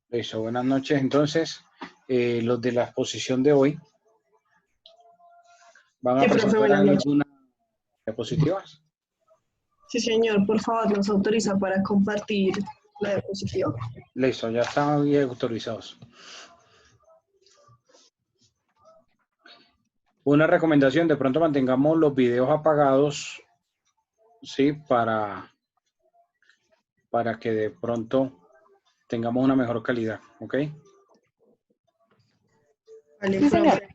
Listo, buenas noches. Entonces, los de la exposición de hoy van a Sí, profe, presentar buenas noches. algunas diapositivas. Sí, señor, por favor, nos autoriza para compartir la diapositiva. Listo, ya están bien autorizados. Una recomendación, de pronto mantengamos los videos apagados, ¿sí? Para que de pronto tengamos una mejor calidad, ¿ok? Vale, Sí, señor. profe.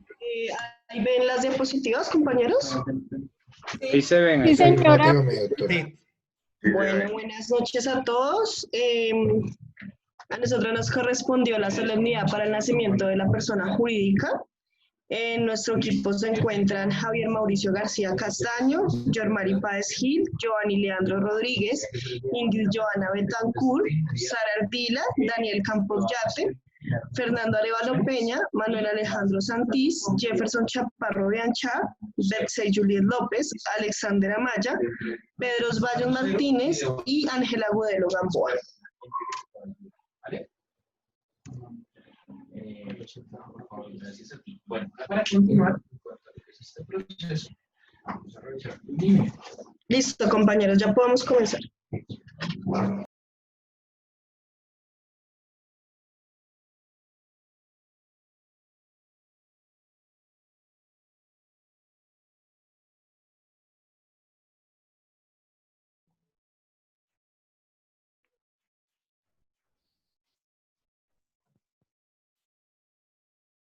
¿Ahí ven las diapositivas, compañeros? Ahí se ven, ahí Sí, se ven. señora. Sí. Bueno, buenas noches a todos. A nosotros nos correspondió la solemnidad para el nacimiento de la persona jurídica. En nuestro equipo se encuentran Javier Mauricio García Castaño, Yormari Páez Gil, Giovanni Leandro Rodríguez, Ingrid Joana Betancourt, Sara Ardila, Daniel Campos Yate, Fernando Arevalo Peña, Manuel Alejandro Santís, Jefferson Chaparro Bianchá, Betsey Juliet López, Alexander Amaya, Pedro Osvaldo Martínez y Ángela Agudelo Gamboa. Bueno, para continuar con este proceso, vamos a revisar el línea. Listo, compañeros, ya podemos comenzar.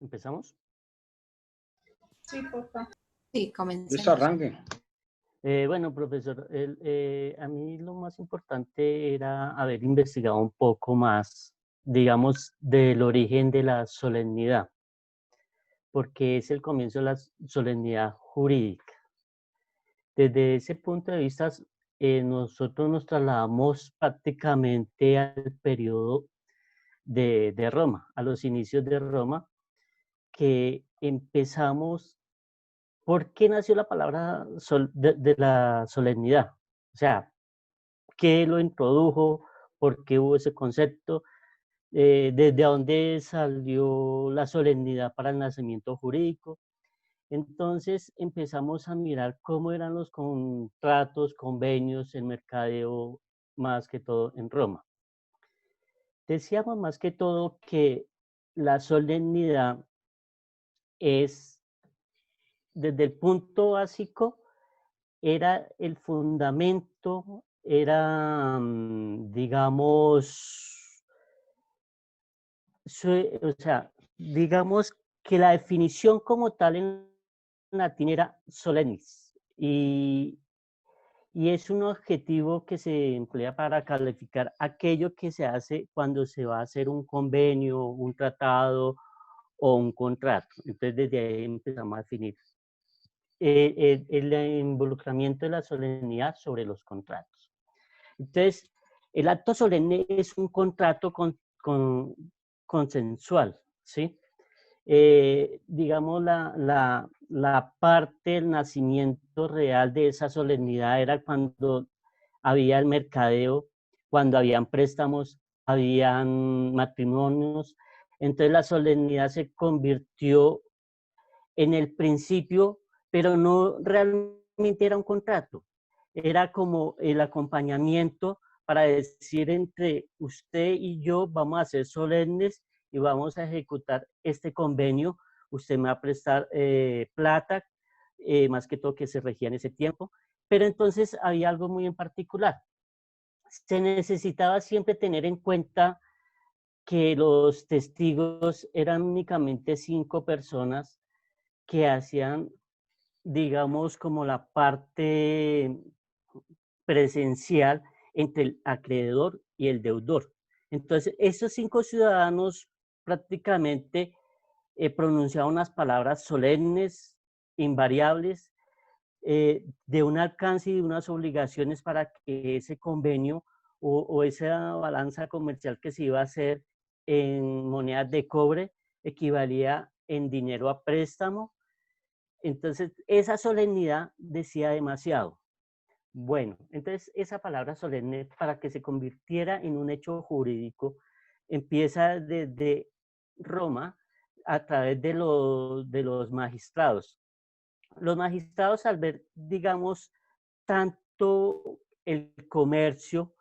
¿Empezamos? Sí, por favor. Sí, Listo, comencemos. arranquen. Bueno, profesor, a mí lo más importante era haber investigado un poco más, digamos, del origen de la solemnidad, porque es el comienzo de la solemnidad jurídica. Desde ese punto de vista, nosotros nos trasladamos prácticamente al periodo de Roma, a los inicios de Roma, que empezamos. ¿Por qué nació la palabra de la solemnidad? O sea, ¿qué lo introdujo? ¿Por qué hubo ese concepto? ¿Desde dónde salió la solemnidad para el nacimiento jurídico? Entonces empezamos a mirar cómo eran los contratos, convenios, el mercadeo, más que todo en Roma. Decíamos más que todo que la solemnidad es, desde el punto básico, era el fundamento, era, digamos, o sea, digamos que la definición como tal en latín era solenis, y es un adjetivo que se emplea para calificar aquello que se hace cuando se va a hacer un convenio, un tratado o un contrato. Entonces, desde ahí empezamos a definir el involucramiento de la solemnidad sobre los contratos. Entonces, el acto solemne es un contrato consensual, ¿sí? Digamos, la parte del nacimiento real de esa solemnidad era cuando había el mercadeo, cuando habían préstamos, habían matrimonios. Entonces, la solemnidad se convirtió en el principio, pero no realmente era un contrato, era como el acompañamiento para decir entre usted y yo vamos a ser solemnes y vamos a ejecutar este convenio, usted me va a prestar plata, más que todo que se regía en ese tiempo, pero entonces había algo muy en particular. Se necesitaba siempre tener en cuenta que los testigos eran únicamente 5 personas que hacían, digamos, como la parte presencial entre el acreedor y el deudor. Entonces, esos 5 ciudadanos prácticamente pronunciaban unas palabras solemnes, invariables, de un alcance y de unas obligaciones para que ese convenio o esa balanza comercial que se iba a hacer en monedas de cobre equivalía en dinero a préstamo. Entonces, esa solemnidad decía demasiado. Bueno, entonces esa palabra solemne, para que se convirtiera en un hecho jurídico, empieza desde Roma a través de los magistrados. Los magistrados, al ver, digamos, tanto el comercio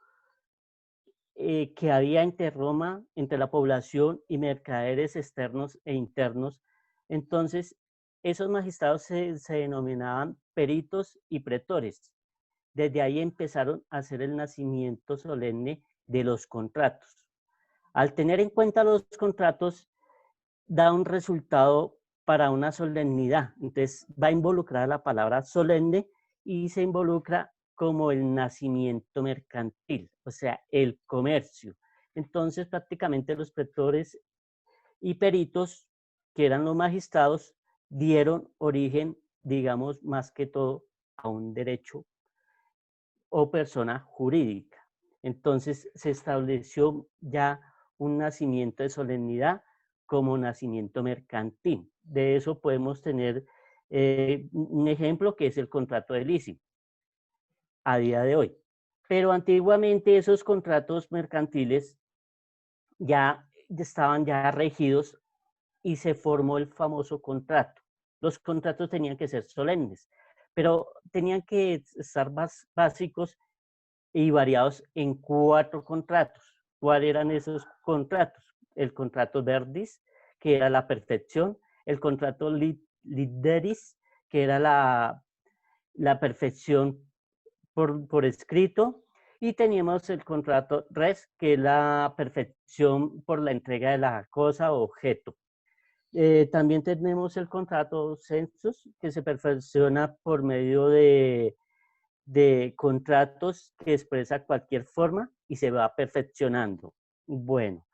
que había entre Roma, entre la población y mercaderes externos e internos, entonces esos magistrados se denominaban peritos y pretores. Desde ahí empezaron a hacer el nacimiento solemne de los contratos. Al tener en cuenta los contratos, da un resultado para una solemnidad. Entonces va involucrada la palabra solemne y se involucra como el nacimiento mercantil, o sea, el comercio. Entonces prácticamente los pretores y peritos, que eran los magistrados, dieron origen, digamos, más que todo a un derecho o persona jurídica. Entonces se estableció ya un nacimiento de solemnidad como nacimiento mercantil. De eso podemos tener un ejemplo que es el contrato de leasing a día de hoy. Pero antiguamente esos contratos mercantiles ya estaban ya regidos y se formó el famoso contrato. Los contratos tenían que ser solemnes, pero tenían que estar básicos y variados en 4 contratos. ¿Cuáles eran esos contratos? El contrato verdis, que era la perfección, el contrato lideris, que era la perfección por escrito, y teníamos el contrato res, que es la perfección por la entrega de la cosa o objeto. También tenemos el contrato census, que se perfecciona por medio de contratos que expresa cualquier forma y se va perfeccionando. Bueno,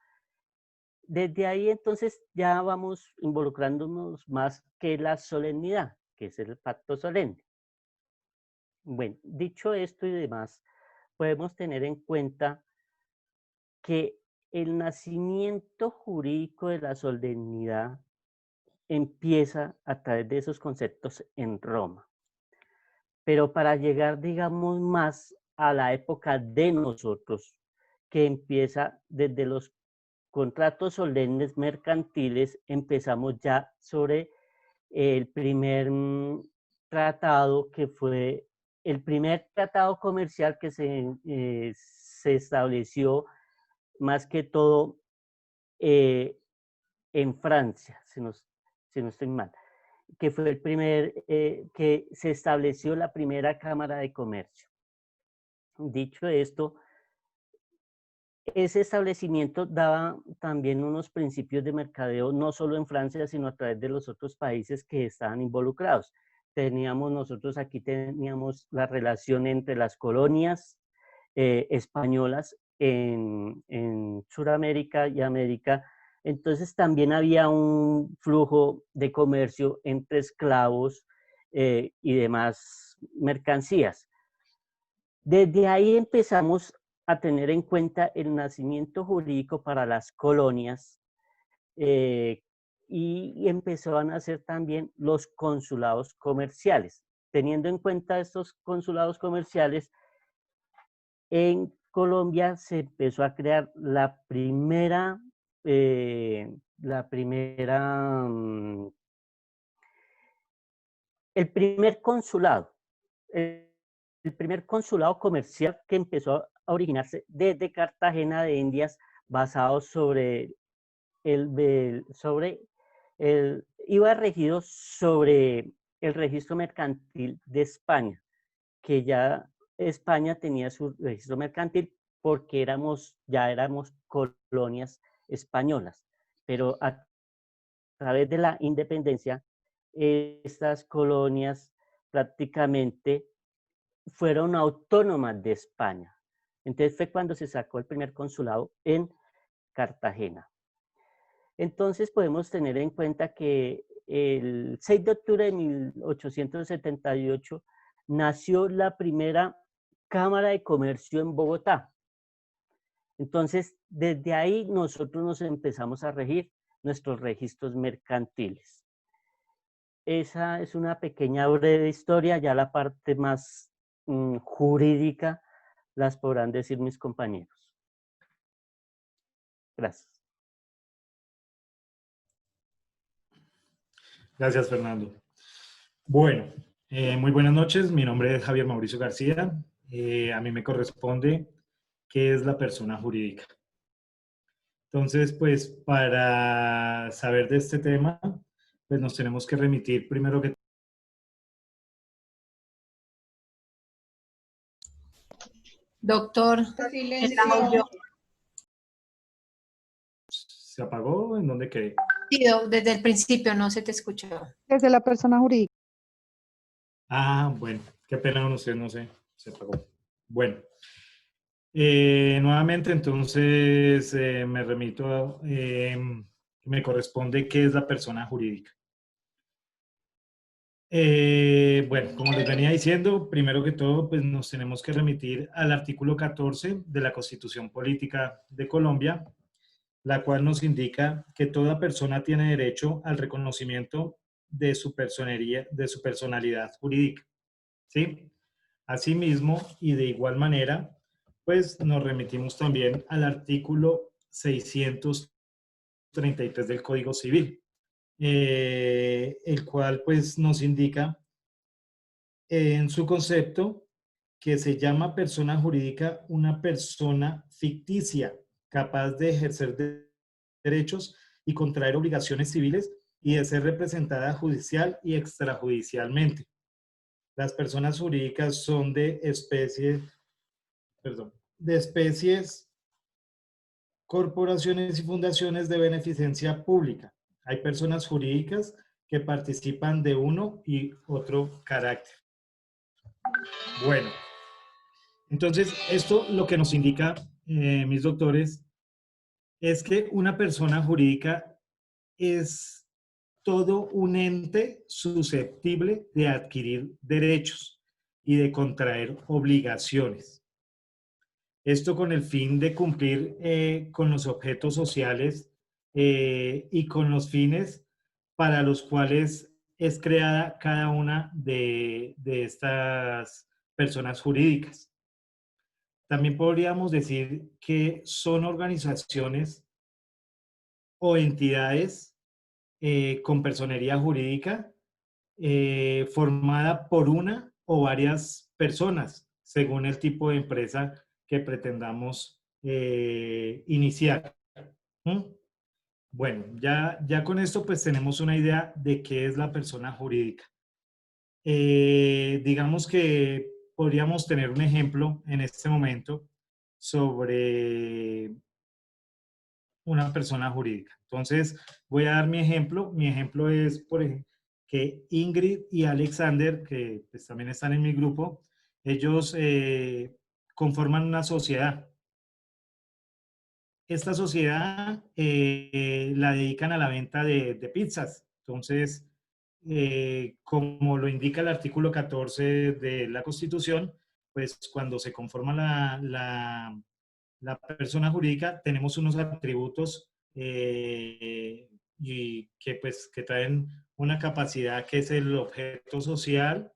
desde ahí entonces ya vamos involucrándonos más que la solemnidad, que es el pacto solemne. Bueno, dicho esto y demás, podemos tener en cuenta que el nacimiento jurídico de la solemnidad empieza a través de esos conceptos en Roma. Pero para llegar, digamos, más a la época de nosotros, que empieza desde los contratos solemnes mercantiles, empezamos ya sobre el primer tratado, que fue el primer tratado comercial que se estableció más que todo en Francia, si no estoy mal, que fue el primer, que se estableció la primera Cámara de Comercio. Dicho esto, ese establecimiento daba también unos principios de mercadeo, no solo en Francia, sino a través de los otros países que estaban involucrados. Nosotros aquí teníamos la relación entre las colonias españolas en Sudamérica y América. Entonces también había un flujo de comercio entre esclavos y demás mercancías. Desde ahí empezamos a tener en cuenta el nacimiento jurídico para las colonias y empezaron a hacer también los consulados comerciales. Teniendo en cuenta estos consulados comerciales, en Colombia se empezó a crear el primer consulado. El primer consulado comercial que empezó a originarse desde Cartagena de Indias, basado iba regido sobre el registro mercantil de España, que ya España tenía su registro mercantil porque ya éramos colonias españolas, pero a través de la independencia, estas colonias prácticamente fueron autónomas de España. Entonces fue cuando se sacó el primer consulado en Cartagena. Entonces podemos tener en cuenta que el 6 de octubre de 1878 nació la primera Cámara de Comercio en Bogotá. Entonces, desde ahí nosotros nos empezamos a regir nuestros registros mercantiles. Esa es una pequeña breve historia, ya la parte más jurídica las podrán decir mis compañeros. Gracias. Gracias, Fernando. Bueno, muy buenas noches. Mi nombre es Javier Mauricio García. A mí me corresponde qué es la persona jurídica. Entonces, pues, para saber de este tema, pues nos tenemos que remitir primero que... Doctor, el Silencio. audio. ¿Se apagó? ¿En dónde quedé? Sí, desde el principio no se te escuchó. Desde la persona jurídica. Ah, bueno, qué pena con usted, no sé, se apagó. Bueno, nuevamente entonces me remito, me corresponde qué es la persona jurídica. Bueno, como les venía diciendo, primero que todo, pues nos tenemos que remitir al artículo 14 de la Constitución Política de Colombia, la cual nos indica que toda persona tiene derecho al reconocimiento de su personalidad jurídica, ¿sí? Asimismo, y de igual manera, pues nos remitimos también al artículo 633 del Código Civil, el cual pues nos indica en su concepto que se llama persona jurídica una persona ficticia capaz de ejercer derechos y contraer obligaciones civiles y de ser representada judicial y extrajudicialmente. Las personas jurídicas son de especies, corporaciones y fundaciones de beneficencia pública. Hay personas jurídicas que participan de uno y otro carácter. Bueno, entonces esto lo que nos indica, mis doctores, es que una persona jurídica es todo un ente susceptible de adquirir derechos y de contraer obligaciones. Esto con el fin de cumplir con los objetos sociales y con los fines para los cuales es creada cada una de estas personas jurídicas. También podríamos decir que son organizaciones o entidades con personería jurídica formada por una o varias personas, según el tipo de empresa que pretendamos iniciar. ¿Mm? Bueno, ya con esto pues tenemos una idea de qué es la persona jurídica. Digamos que podríamos tener un ejemplo en este momento sobre una persona jurídica. Entonces, voy a dar mi ejemplo. Mi ejemplo es, por ejemplo, que Ingrid y Alexander, que pues, también están en mi grupo, ellos conforman una sociedad. Esta sociedad la dedican a la venta de pizzas. Entonces, como lo indica el artículo 14 de la Constitución, pues cuando se conforma la persona jurídica, tenemos unos atributos y que traen una capacidad que es el objeto social,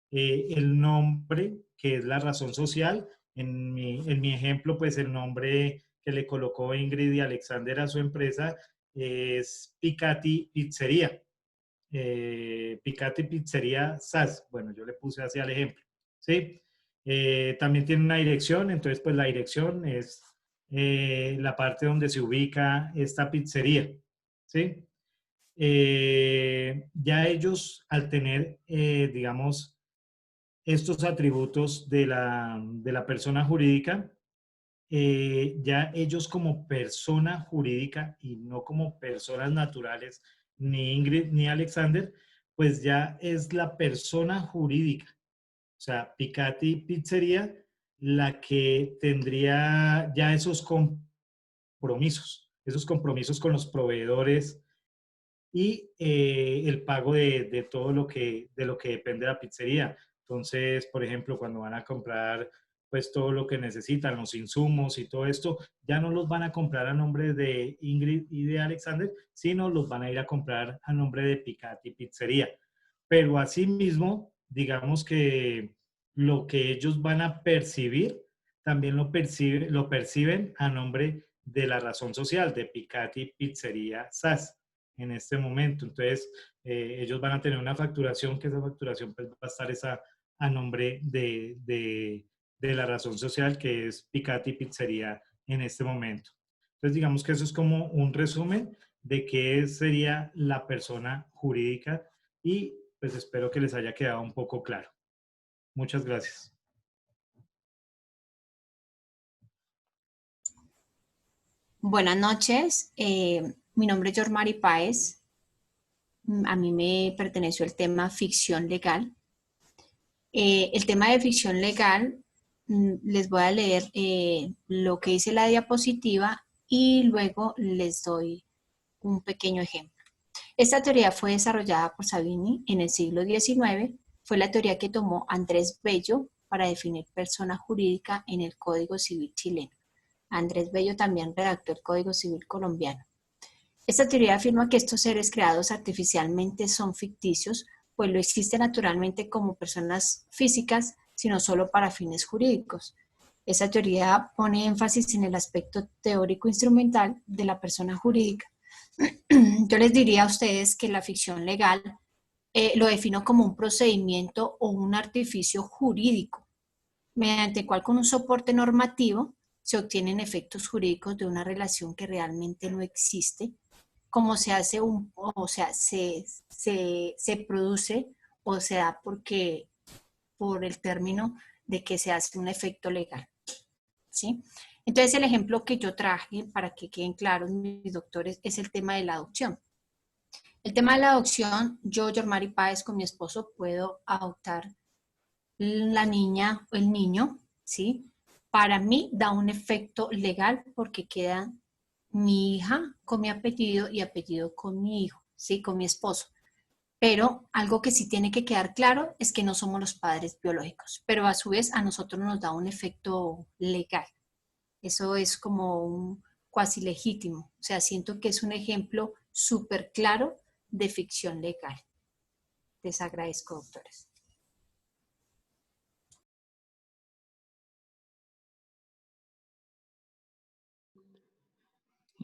el nombre, que es la razón social. En mi ejemplo, pues el nombre que le colocó Ingrid y Alexander a su empresa es Picati Pizzería. Picati Pizzería SAS. Bueno, yo le puse así al ejemplo, ¿sí? También tiene una dirección, entonces pues la dirección es la parte donde se ubica esta pizzería, ¿sí? Ya ellos al tener, digamos, estos atributos de la persona jurídica, ya ellos como persona jurídica y no como personas naturales, ni Ingrid ni Alexander, pues ya es la persona jurídica. O sea, Picati Pizzería, la que tendría ya esos compromisos con los proveedores y el pago de todo de lo que depende de la pizzería. Entonces, por ejemplo, cuando van a comprar pues todo lo que necesitan, los insumos y todo esto, ya no los van a comprar a nombre de Ingrid y de Alexander, sino los van a ir a comprar a nombre de Picati Pizzería. Pero asimismo, digamos que lo que ellos van a percibir, también lo perciben a nombre de la razón social de Picati Pizzería SAS en este momento. Entonces, ellos van a tener una facturación, que esa facturación pues, va a estar a nombre de la razón social, que es Picati Pizzería en este momento. Entonces, digamos que eso es como un resumen de qué sería la persona jurídica y pues espero que les haya quedado un poco claro. Muchas gracias. Buenas noches, mi nombre es Yormari Páez. A mí me perteneció el tema ficción legal. El tema de ficción legal, les voy a leer lo que dice la diapositiva y luego les doy un pequeño ejemplo. Esta teoría fue desarrollada por Savini en el siglo XIX. Fue la teoría que tomó Andrés Bello para definir persona jurídica en el Código Civil chileno. Andrés Bello también redactó el Código Civil colombiano. Esta teoría afirma que estos seres creados artificialmente son ficticios, pues no existen naturalmente como personas físicas, sino solo para fines jurídicos. Esta teoría pone énfasis en el aspecto teórico instrumental de la persona jurídica. Yo les diría a ustedes que la ficción legal lo defino como un procedimiento o un artificio jurídico, mediante el cual con un soporte normativo se obtienen efectos jurídicos de una relación que realmente no existe, como se hace se produce o se da por el término de que se hace un efecto legal, ¿sí? Entonces el ejemplo que yo traje para que queden claros mis doctores es el tema de la adopción. El tema de la adopción, yo, Yormari Páez, con mi esposo puedo adoptar la niña o el niño, ¿sí? Para mí da un efecto legal porque queda mi hija con mi apellido y apellido con mi hijo, ¿sí? Con mi esposo. Pero algo que sí tiene que quedar claro es que no somos los padres biológicos, pero a su vez a nosotros nos da un efecto legal. Eso es como un cuasi legítimo. O sea, siento que es un ejemplo súper claro de ficción legal. Les agradezco, doctores.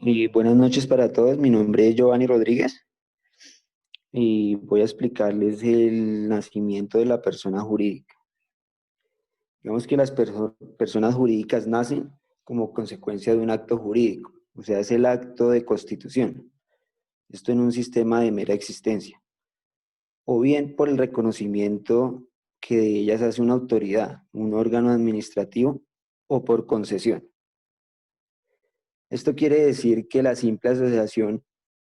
Y buenas noches para todos. Mi nombre es Giovanni Rodríguez y voy a explicarles el nacimiento de la persona jurídica. Digamos que las personas jurídicas nacen como consecuencia de un acto jurídico, o sea, es el acto de constitución. Esto en un sistema de mera existencia. O bien por el reconocimiento que de ellas hace una autoridad, un órgano administrativo, o por concesión. Esto quiere decir que la simple asociación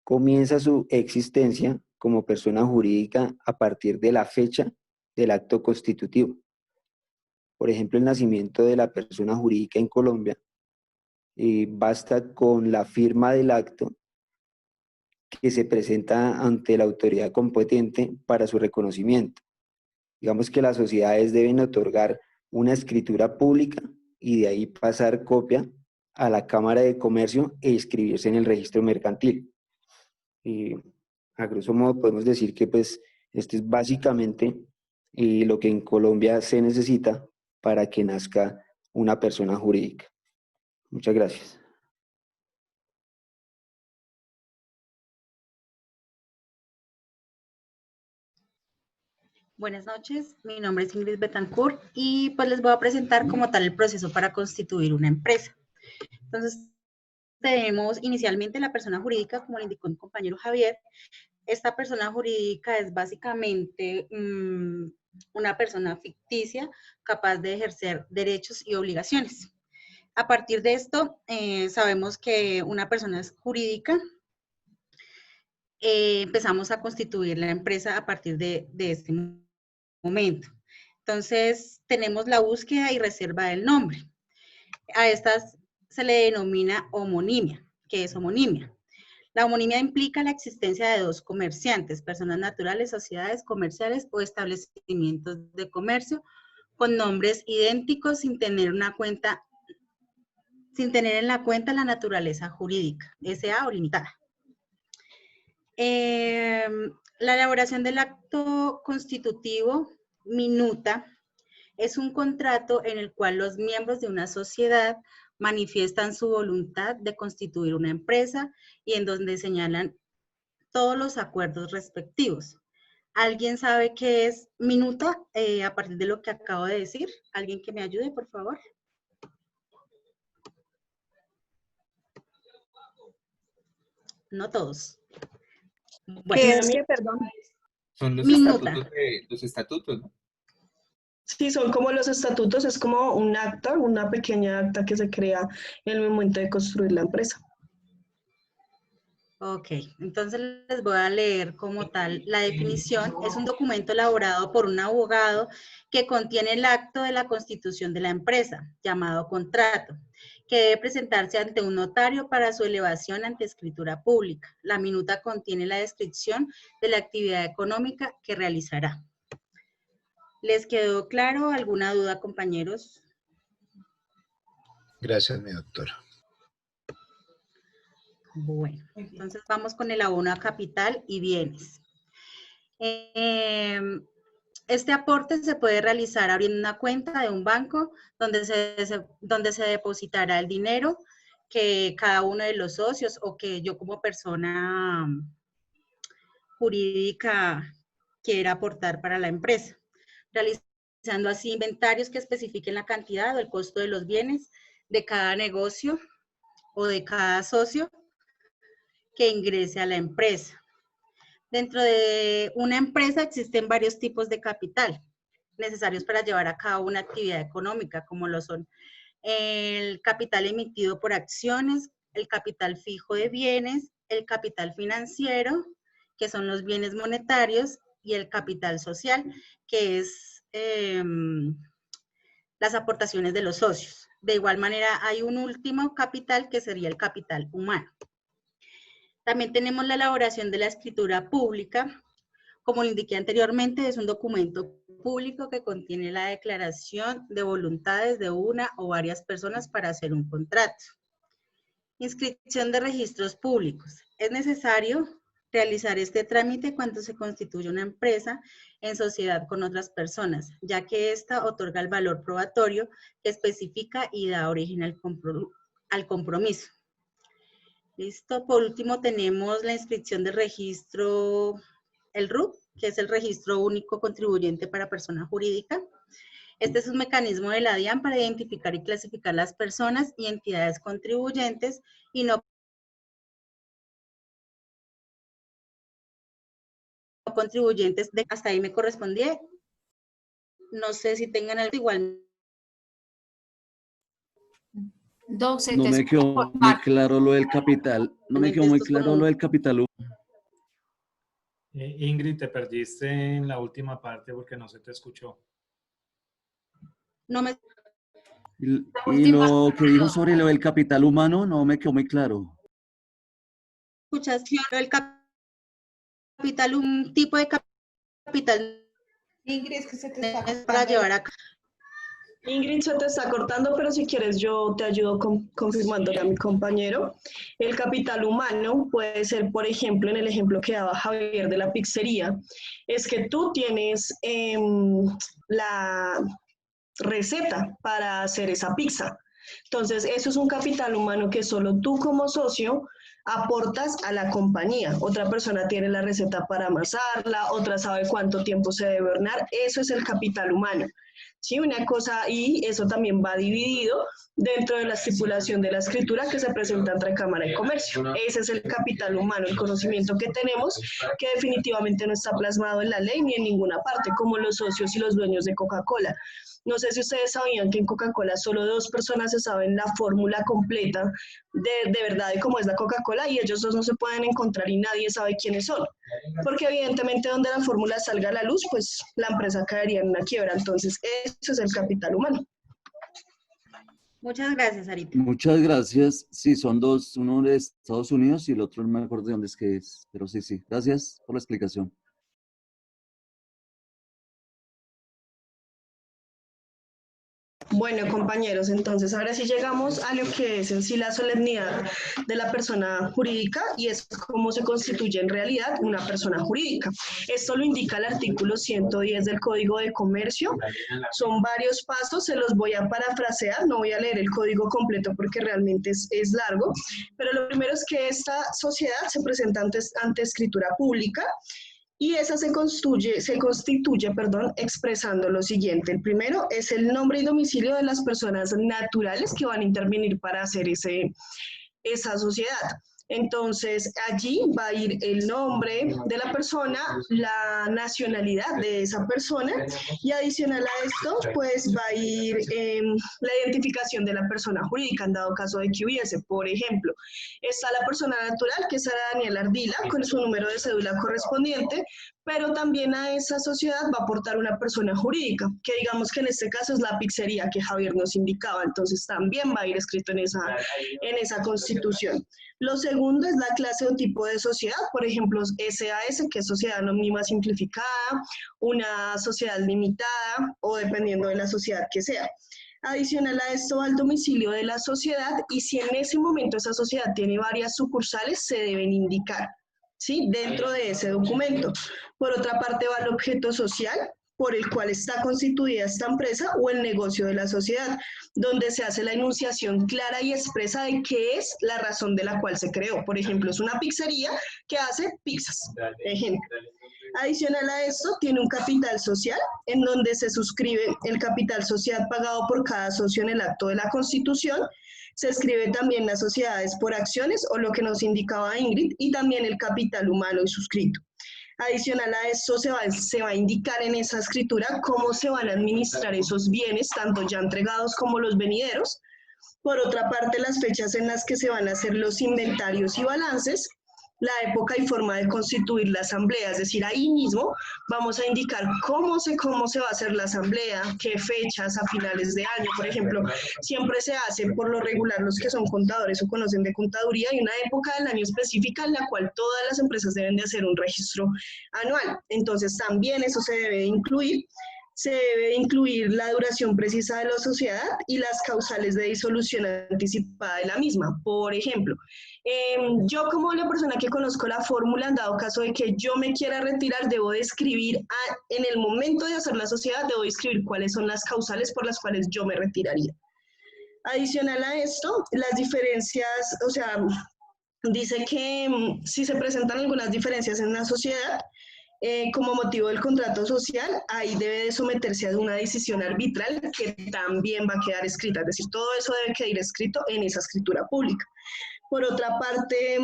comienza su existencia como persona jurídica a partir de la fecha del acto constitutivo. Por ejemplo, el nacimiento de la persona jurídica en Colombia basta con la firma del acto que se presenta ante la autoridad competente para su reconocimiento. Digamos que las sociedades deben otorgar una escritura pública y de ahí pasar copia a la Cámara de Comercio e inscribirse en el registro mercantil. Y a grosso modo podemos decir que pues esto es básicamente lo que en Colombia se necesita para que nazca una persona jurídica. Muchas gracias. Buenas noches, mi nombre es Ingrid Betancourt y pues les voy a presentar como tal el proceso para constituir una empresa. Entonces, tenemos inicialmente la persona jurídica, como le indicó mi compañero Javier. Esta persona jurídica es básicamente una persona ficticia capaz de ejercer derechos y obligaciones. A partir de esto, sabemos que una persona es jurídica. Empezamos a constituir la empresa a partir de este momento. Entonces, tenemos la búsqueda y reserva del nombre. A estas se le denomina homonimia. ¿Qué es homonimia? La homonimia implica la existencia de dos comerciantes, personas naturales, sociedades comerciales o establecimientos de comercio con nombres idénticos sin tener en la cuenta la naturaleza jurídica, SA o limitada. La elaboración del acto constitutivo minuta Es un contrato en el cual los miembros de una sociedad manifiestan su voluntad de constituir una empresa y en donde señalan todos los acuerdos respectivos. ¿Alguien sabe qué es minuta a partir de lo que acabo de decir? ¿Alguien que me ayude, por favor? No todos. Bueno, ¿Qué es que, perdón? Son los minuta. estatutos, ¿no? Sí, son como los estatutos, es como un acta, una pequeña acta que se crea en el momento de construir la empresa. Ok, entonces les voy a leer como tal la definición. Es un documento elaborado por un abogado que contiene el acto de la constitución de la empresa, llamado contrato, que debe presentarse ante un notario para su elevación ante escritura pública. La minuta contiene la descripción de la actividad económica que realizará. ¿Les quedó claro? ¿Alguna duda, compañeros? Gracias, mi doctora. Bueno, entonces vamos con el abono a capital y bienes. Este aporte se puede realizar abriendo una cuenta de un banco donde se depositará el dinero que cada uno de los socios o que yo como persona jurídica quiera aportar para la empresa, realizando así inventarios que especifiquen la cantidad o el costo de los bienes de cada negocio o de cada socio que ingrese a la empresa. Dentro de una empresa existen varios tipos de capital necesarios para llevar a cabo una actividad económica, como lo son el capital emitido por acciones, el capital fijo de bienes, el capital financiero, que son los bienes monetarios, y el capital social, que es las aportaciones de los socios. De igual manera, hay un último capital que sería el capital humano. También tenemos la elaboración de la escritura pública. Como lo indiqué anteriormente, es un documento público que contiene la declaración de voluntades de una o varias personas para hacer un contrato. Inscripción de registros públicos. Es necesario realizar este trámite cuando se constituye una empresa en sociedad con otras personas, ya que ésta otorga el valor probatorio que especifica y da origen al compromiso. Listo. Por último tenemos la inscripción del registro, el RUC, que es el Registro Único Contribuyente para Persona Jurídica. Este es un mecanismo de la DIAN para identificar y clasificar las personas y entidades contribuyentes y no contribuyentes. Hasta ahí me correspondía. No sé si tengan algo igual. No me quedó muy claro lo del capital. No me quedó muy claro lo del capital. Ingrid, te perdiste en la última parte porque no se te escuchó. No me... Y lo que dijo sobre lo del capital humano no me quedó muy claro. ¿Escuchas? El capital, un tipo de capital. Ingrid, es que se te está para llevar a cabo. Ingrid, se te está cortando, pero si quieres yo te ayudo confirmándole a mi compañero. El capital humano puede ser, por ejemplo, en el ejemplo que daba Javier de la pizzería, es que tú tienes la receta para hacer esa pizza. Entonces, eso es un capital humano que solo tú como socio aportas a la compañía. Otra persona tiene la receta para amasarla, otra sabe cuánto tiempo se debe hornear. Eso es el capital humano. Sí, una cosa, y eso también va dividido dentro de la estipulación de la escritura que se presenta entre Cámara y Comercio. Ese es el capital humano, el conocimiento que tenemos, que definitivamente no está plasmado en la ley ni en ninguna parte, como los socios y los dueños de Coca-Cola. No sé si ustedes sabían que en Coca-Cola solo 2 personas se saben la fórmula completa de verdad de cómo es la Coca-Cola, y ellos 2 no se pueden encontrar y nadie sabe quiénes son. Porque evidentemente donde la fórmula salga a la luz, pues la empresa caería en una quiebra. Entonces, eso es el capital humano. Muchas gracias, Arita. Muchas gracias. Sí, son 2, uno de Estados Unidos y el otro no me acuerdo de dónde es que es. Pero sí, sí. Gracias por la explicación. Bueno, compañeros, entonces ahora sí llegamos a lo que es en sí la solemnidad de la persona jurídica y es cómo se constituye en realidad una persona jurídica. Esto lo indica el artículo 110 del Código de Comercio. Son varios pasos, se los voy a parafrasear, no voy a leer el código completo porque realmente es largo, pero lo primero es que esta sociedad se presenta ante escritura pública. Y esa se constituye, expresando lo siguiente. El primero es el nombre y domicilio de las personas naturales que van a intervenir para hacer esa sociedad. Entonces, allí va a ir el nombre de la persona, la nacionalidad de esa persona y adicional a esto, pues va a ir la identificación de la persona jurídica en dado caso de que hubiese. Por ejemplo, está la persona natural, que es Sara Daniela Ardila, con su número de cédula correspondiente, pero también a esa sociedad va a aportar una persona jurídica, que digamos que en este caso es la pizzería que Javier nos indicaba, entonces también va a ir escrito en esa constitución. Lo segundo es la clase o tipo de sociedad, por ejemplo, SAS, que es sociedad anónima simplificada, una sociedad limitada o dependiendo de la sociedad que sea. Adicional a esto va el domicilio de la sociedad y si en ese momento esa sociedad tiene varias sucursales, se deben indicar, ¿sí?, dentro de ese documento. Por otra parte va el objeto social por el cual está constituida esta empresa o el negocio de la sociedad, donde se hace la enunciación clara y expresa de qué es la razón de la cual se creó. Por ejemplo, es una pizzería que hace pizzas, ejemplo. Adicional a esto, tiene un capital social, en donde se suscribe el capital social pagado por cada socio en el acto de la Constitución. Se escribe también las sociedades por acciones, o lo que nos indicaba Ingrid, y también el capital humano y suscrito. Adicional a esto, se va a indicar en esa escritura cómo se van a administrar esos bienes, tanto ya entregados como los venideros. Por otra parte, las fechas en las que se van a hacer los inventarios y balances, la época y forma de constituir la asamblea, es decir, ahí mismo vamos a indicar cómo se va a hacer la asamblea, qué fechas a finales de año, por ejemplo, siempre se hace por lo regular los que son contadores o conocen de contaduría, y una época del año específica en la cual todas las empresas deben de hacer un registro anual, entonces también eso se debe incluir. Se debe incluir la duración precisa de la sociedad y las causales de disolución anticipada de la misma. Por ejemplo, yo como la persona que conozco la fórmula, en dado caso de que yo me quiera retirar, debo de escribir, en el momento de hacer la sociedad, debo de escribir cuáles son las causales por las cuales yo me retiraría. Adicional a esto, las diferencias, o sea, dice que si se presentan algunas diferencias en la sociedad, como motivo del contrato social, ahí debe de someterse a una decisión arbitral que también va a quedar escrita, es decir, todo eso debe quedar escrito en esa escritura pública. Por otra parte,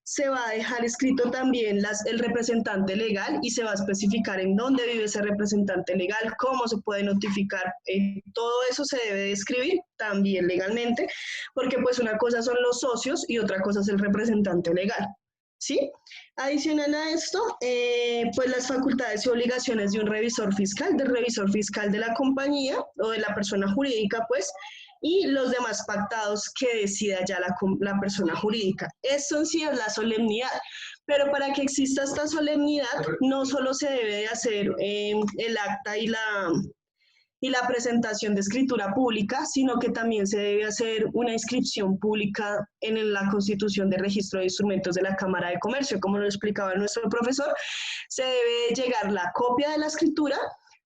se va a dejar escrito también el representante legal y se va a especificar en dónde vive ese representante legal, cómo se puede notificar, todo eso se debe de escribir también legalmente, porque pues una cosa son los socios y otra cosa es el representante legal. ¿Sí? Adicional a esto, pues las facultades y obligaciones de un revisor fiscal, del revisor fiscal de la compañía o de la persona jurídica, pues, y los demás pactados que decida ya la persona jurídica. Eso en sí es la solemnidad, pero para que exista esta solemnidad, no solo se debe de hacer el acta y la presentación de escritura pública, sino que también se debe hacer una inscripción pública en la Constitución de Registro de Instrumentos de la Cámara de Comercio. Como lo explicaba nuestro profesor, se debe llegar la copia de la escritura,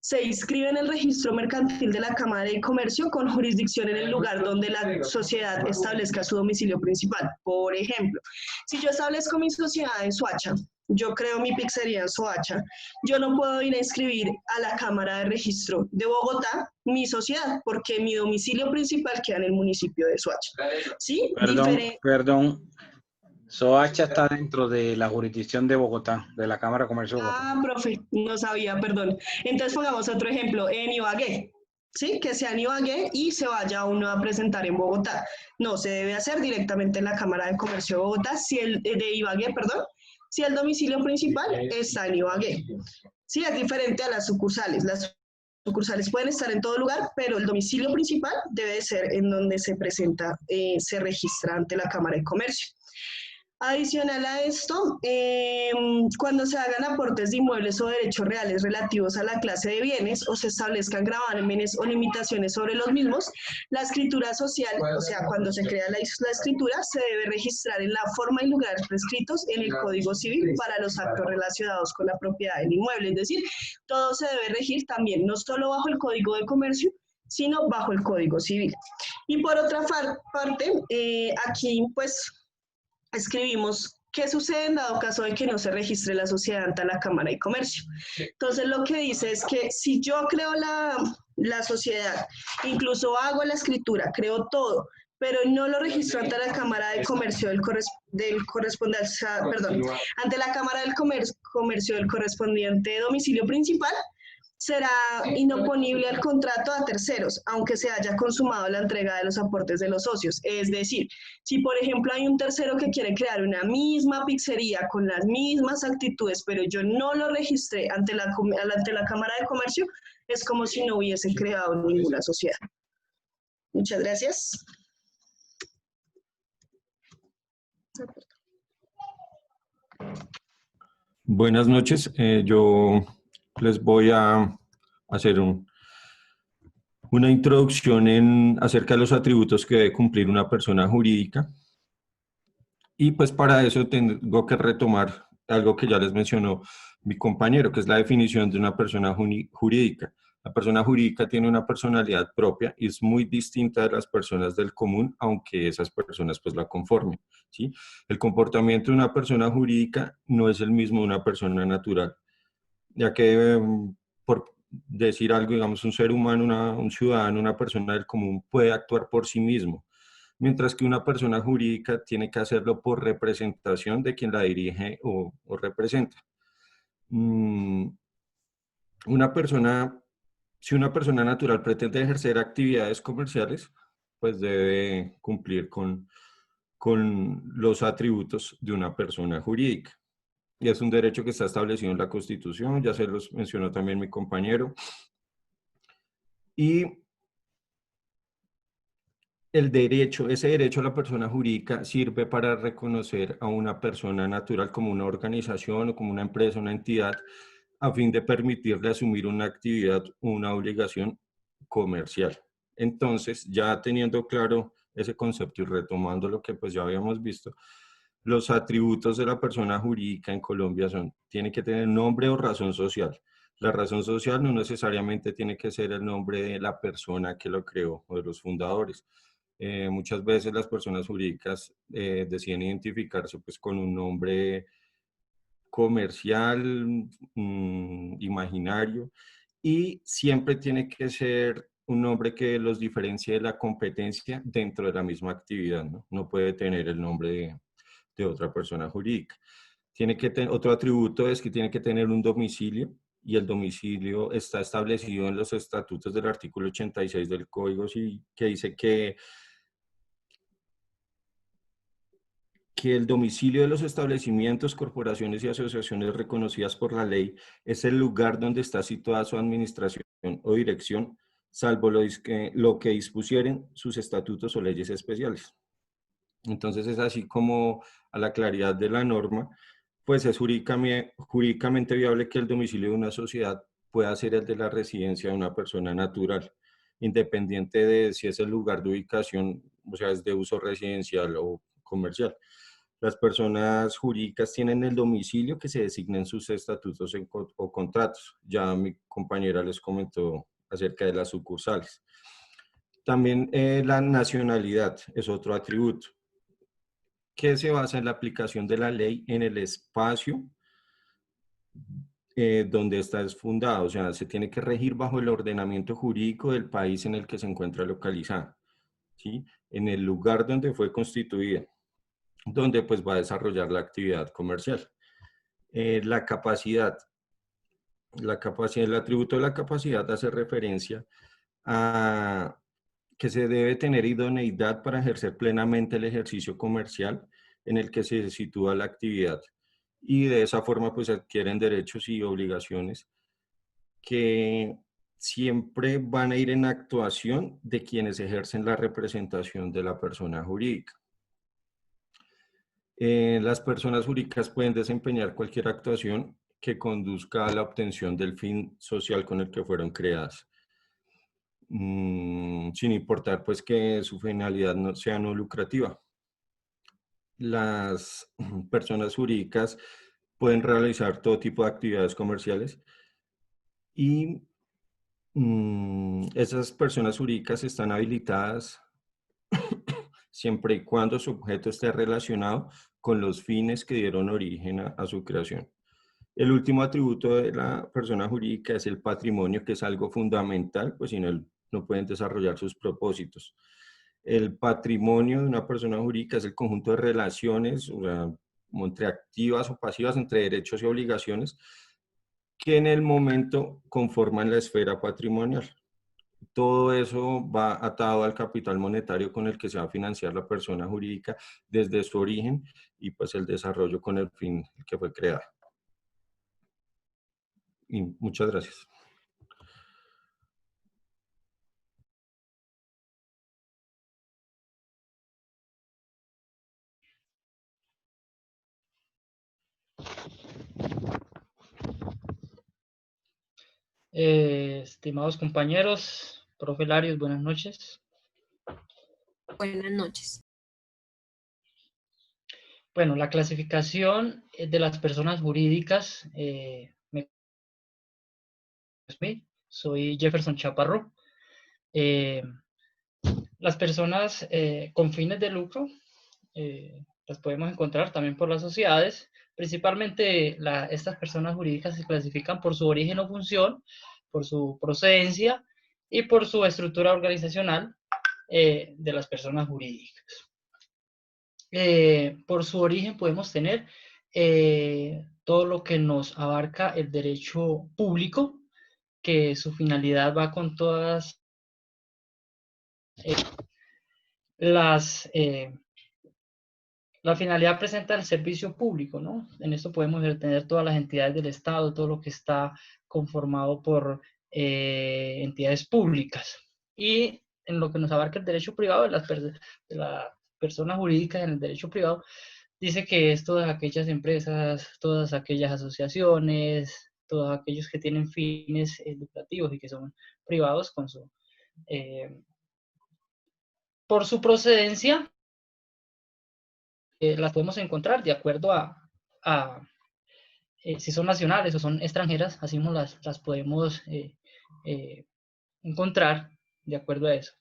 se inscribe en el registro mercantil de la Cámara de Comercio con jurisdicción en el lugar donde la sociedad establezca su domicilio principal. Por ejemplo, si yo establezco mi sociedad en Soacha, yo creo mi pizzería en Soacha, yo no puedo ir a inscribir a la Cámara de Registro de Bogotá mi sociedad, porque mi domicilio principal queda en el municipio de Soacha. ¿Sí? Perdón. Soacha está dentro de la jurisdicción de Bogotá, de la Cámara de Comercio de Bogotá. Ah, profe, no sabía, perdón. Entonces pongamos otro ejemplo, en Ibagué, ¿sí? Que sea en Ibagué y se vaya uno a presentar en Bogotá. No, se debe hacer directamente en la Cámara de Comercio de Bogotá, de Ibagué, perdón, si el domicilio principal está en Ibagué. Sí, es diferente a las sucursales. Las sucursales pueden estar en todo lugar, pero el domicilio principal debe ser en donde se presenta, se registra ante la Cámara de Comercio. Adicional a esto, cuando se hagan aportes de inmuebles o derechos reales relativos a la clase de bienes o se establezcan gravámenes o limitaciones sobre los mismos, la escritura social, o sea, cuando se crea la escritura, se debe registrar en la forma y lugares prescritos en el Código Civil para los actos relacionados con la propiedad del inmueble. Es decir, todo se debe regir también, no solo bajo el Código de Comercio, sino bajo el Código Civil. Y por otra parte, aquí pues escribimos qué sucede en dado caso de que no se registre la sociedad ante la Cámara de Comercio. Entonces lo que dice es que si yo creo la sociedad, incluso hago la escritura, creo todo, pero no lo registro ante la Cámara de Comercio ante la Cámara del Comercio del correspondiente domicilio principal, será inoponible el contrato a terceros, aunque se haya consumado la entrega de los aportes de los socios. Es decir, si por ejemplo hay un tercero que quiere crear una misma pizzería con las mismas actitudes, pero yo no lo registré ante la Cámara de Comercio, es como si no hubiesen creado ninguna sociedad. Muchas gracias. Buenas noches. Yo les voy a hacer una introducción acerca de los atributos que debe cumplir una persona jurídica. Y pues para eso tengo que retomar algo que ya les mencionó mi compañero, que es la definición de una persona jurídica. La persona jurídica tiene una personalidad propia y es muy distinta de las personas del común, aunque esas personas pues la conformen, ¿sí? El comportamiento de una persona jurídica no es el mismo de una persona natural, ya que por decir algo, digamos, un ser humano, un ciudadano, una persona del común puede actuar por sí mismo, mientras que una persona jurídica tiene que hacerlo por representación de quien la dirige o representa. Si una persona natural pretende ejercer actividades comerciales, pues debe cumplir con los atributos de una persona jurídica. Y es un derecho que está establecido en la Constitución, ya se los mencionó también mi compañero. Y ese derecho a la persona jurídica sirve para reconocer a una persona natural como una organización o como una empresa, una entidad, a fin de permitirle asumir una actividad o una obligación comercial. Entonces, ya teniendo claro ese concepto y retomando lo que pues ya habíamos visto, los atributos de la persona jurídica en Colombia tiene que tener nombre o razón social. La razón social no necesariamente tiene que ser el nombre de la persona que lo creó o de los fundadores. Muchas veces las personas jurídicas deciden identificarse pues con un nombre comercial, imaginario, y siempre tiene que ser un nombre que los diferencie de la competencia dentro de la misma actividad, ¿no? No puede tener el nombre de otra persona jurídica. Otro atributo es que tiene que tener un domicilio, y el domicilio está establecido en los estatutos del artículo 86 del Código Civil, que dice que el domicilio de los establecimientos, corporaciones y asociaciones reconocidas por la ley es el lugar donde está situada su administración o dirección, salvo lo que dispusieren sus estatutos o leyes especiales. Entonces es así como a la claridad de la norma, pues es jurídicamente viable que el domicilio de una sociedad pueda ser el de la residencia de una persona natural, independiente de si es el lugar de ubicación, o sea, es de uso residencial o comercial. Las personas jurídicas tienen el domicilio que se designa en sus estatutos o contratos. Ya mi compañera les comentó acerca de las sucursales. También la nacionalidad es otro atributo que se basa en la aplicación de la ley en el espacio donde está es fundado. O sea, se tiene que regir bajo el ordenamiento jurídico del país en el que se encuentra localizada, ¿sí? En el lugar donde fue constituida, donde pues va a desarrollar la actividad comercial. La capacidad, el atributo de la capacidad hace referencia a que se debe tener idoneidad para ejercer plenamente el ejercicio comercial en el que se sitúa la actividad. Y de esa forma pues adquieren derechos y obligaciones que siempre van a ir en actuación de quienes ejercen la representación de la persona jurídica. Las personas jurídicas pueden desempeñar cualquier actuación que conduzca a la obtención del fin social con el que fueron creadas, sin importar pues que su finalidad no sea no lucrativa. Las personas jurídicas pueden realizar todo tipo de actividades comerciales y esas personas jurídicas están habilitadas siempre y cuando su objeto esté relacionado con los fines que dieron origen a su creación. El último atributo de la persona jurídica es el patrimonio, que es algo fundamental, pues sin él no pueden desarrollar sus propósitos. El patrimonio de una persona jurídica es el conjunto de relaciones, o sea, como entre activas o pasivas, entre derechos y obligaciones, que en el momento conforman la esfera patrimonial. Todo eso va atado al capital monetario con el que se va a financiar la persona jurídica desde su origen y pues el desarrollo con el fin que fue creada. Y muchas gracias. Estimados compañeros, profe Larios, buenas noches. Buenas noches. Bueno, la clasificación de las personas jurídicas, soy Jefferson Chaparro. Las personas con fines de lucro las podemos encontrar también por las sociedades. Principalmente estas personas jurídicas se clasifican por su origen o función, por su procedencia y por su estructura organizacional de las personas jurídicas. Por su origen podemos tener todo lo que nos abarca el derecho público, que su finalidad va con todas la finalidad presenta el servicio público, ¿no? En esto podemos tener todas las entidades del Estado, todo lo que está conformado por entidades públicas. Y en lo que nos abarca el derecho privado de las personas jurídicas en el derecho privado, dice que es todas aquellas empresas, todas aquellas asociaciones, todos aquellos que tienen fines lucrativos y que son privados con por su procedencia, las podemos encontrar de acuerdo a si son nacionales o son extranjeras, así mismo las podemos encontrar de acuerdo a eso.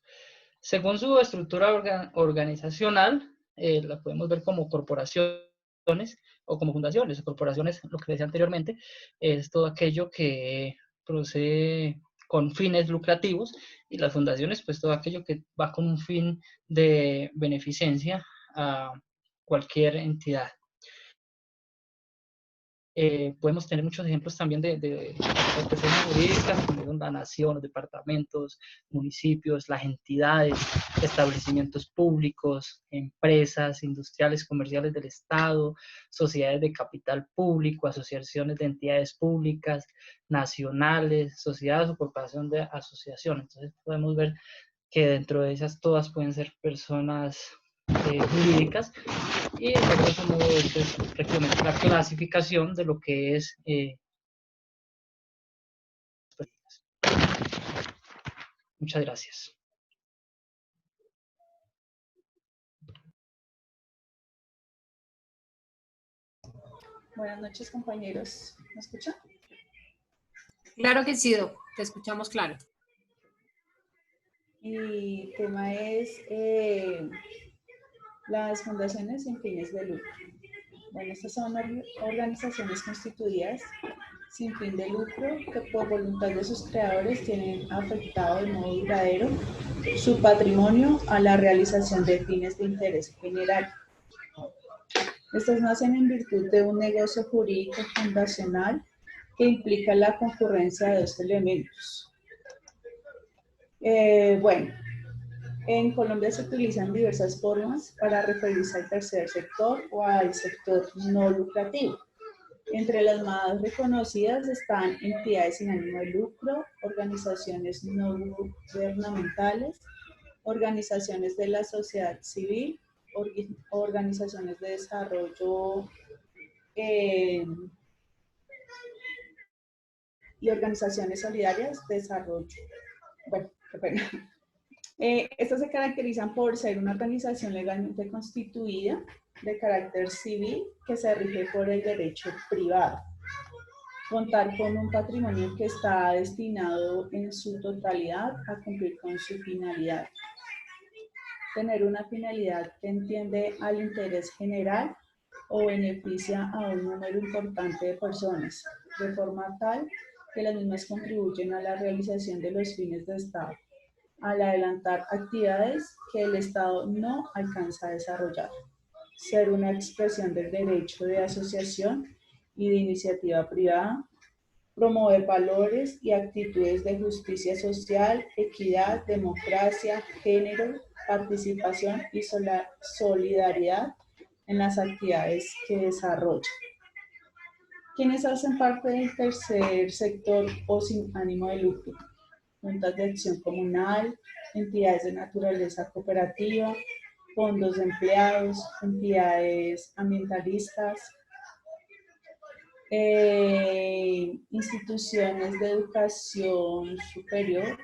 Según su estructura organizacional, la podemos ver como corporaciones o como fundaciones. Corporaciones, lo que decía anteriormente, es todo aquello que procede con fines lucrativos, y las fundaciones, pues todo aquello que va con un fin de beneficencia a cualquier entidad. Podemos tener muchos ejemplos también de personas jurídicas, como la nación, los departamentos, municipios, las entidades, establecimientos públicos, empresas industriales, comerciales del Estado, sociedades de capital público, asociaciones de entidades públicas, nacionales, sociedades o corporación de asociaciones. Entonces podemos ver que dentro de esas todas pueden ser personas jurídicas, y en grosso modo esto es prácticamente la clasificación de lo que es muchas gracias. Buenas noches, compañeros. ¿Me escuchan? Claro que sí, Doc. Te escuchamos claro. Y el tema es las fundaciones sin fines de lucro. Bueno, estas son organizaciones constituidas sin fin de lucro que por voluntad de sus creadores tienen afectado de modo duradero su patrimonio a la realización de fines de interés general. Estas nacen en virtud de un negocio jurídico fundacional que implica la concurrencia de dos elementos. Bueno, en Colombia se utilizan diversas formas para referirse al tercer sector o al sector no lucrativo. Entre las más reconocidas están entidades sin ánimo de lucro, organizaciones no gubernamentales, organizaciones de la sociedad civil, organizaciones de desarrollo y organizaciones solidarias de desarrollo. Bueno, qué pena. Estas se caracterizan por ser una organización legalmente constituida de carácter civil que se rige por el derecho privado. Contar con un patrimonio que está destinado en su totalidad a cumplir con su finalidad. Tener una finalidad que entiende al interés general o beneficia a un número importante de personas, de forma tal que las mismas contribuyen a la realización de los fines de Estado, al adelantar actividades que el Estado no alcanza a desarrollar. Ser una expresión del derecho de asociación y de iniciativa privada, promover valores y actitudes de justicia social, equidad, democracia, género, participación y solidaridad en las actividades que desarrolla. ¿Quiénes hacen parte del tercer sector o sin ánimo de lucro? Juntas de acción comunal, entidades de naturaleza cooperativa, fondos de empleados, entidades ambientalistas, instituciones de educación superior,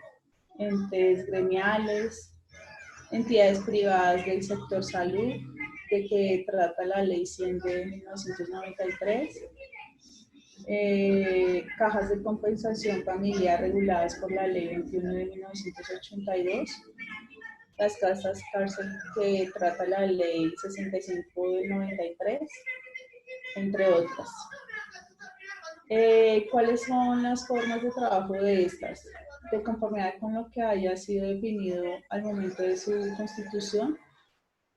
entes gremiales, entidades privadas del sector salud, de que trata la Ley 100 de 1993, cajas de compensación familiar reguladas por la Ley 21 de 1982, las casas cárcel que trata la Ley 65 del 93, entre otras. ¿Cuáles son las formas de trabajo de estas? De conformidad con lo que haya sido definido al momento de su constitución,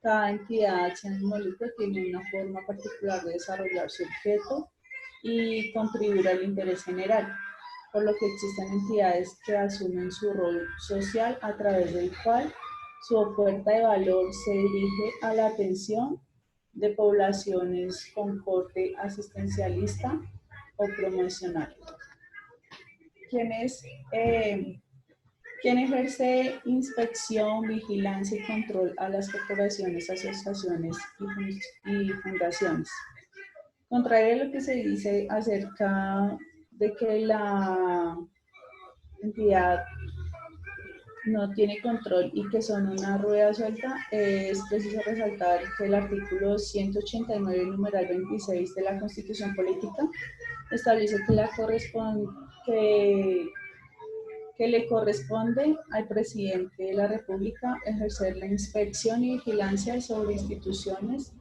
cada entidad sin ánimo de lucro tiene una forma particular de desarrollar su objeto y contribuir al interés general, por lo que existen entidades que asumen su rol social a través del cual su oferta de valor se dirige a la atención de poblaciones con corte asistencialista o promocional. ¿Quién ejerce inspección, vigilancia y control a las corporaciones, asociaciones y fundaciones? Contrario a lo que se dice acerca de que la entidad no tiene control y que son una rueda suelta, es preciso resaltar que el artículo 189, numeral 26 de la Constitución Política establece que le corresponde al presidente de la República ejercer la inspección y vigilancia sobre instituciones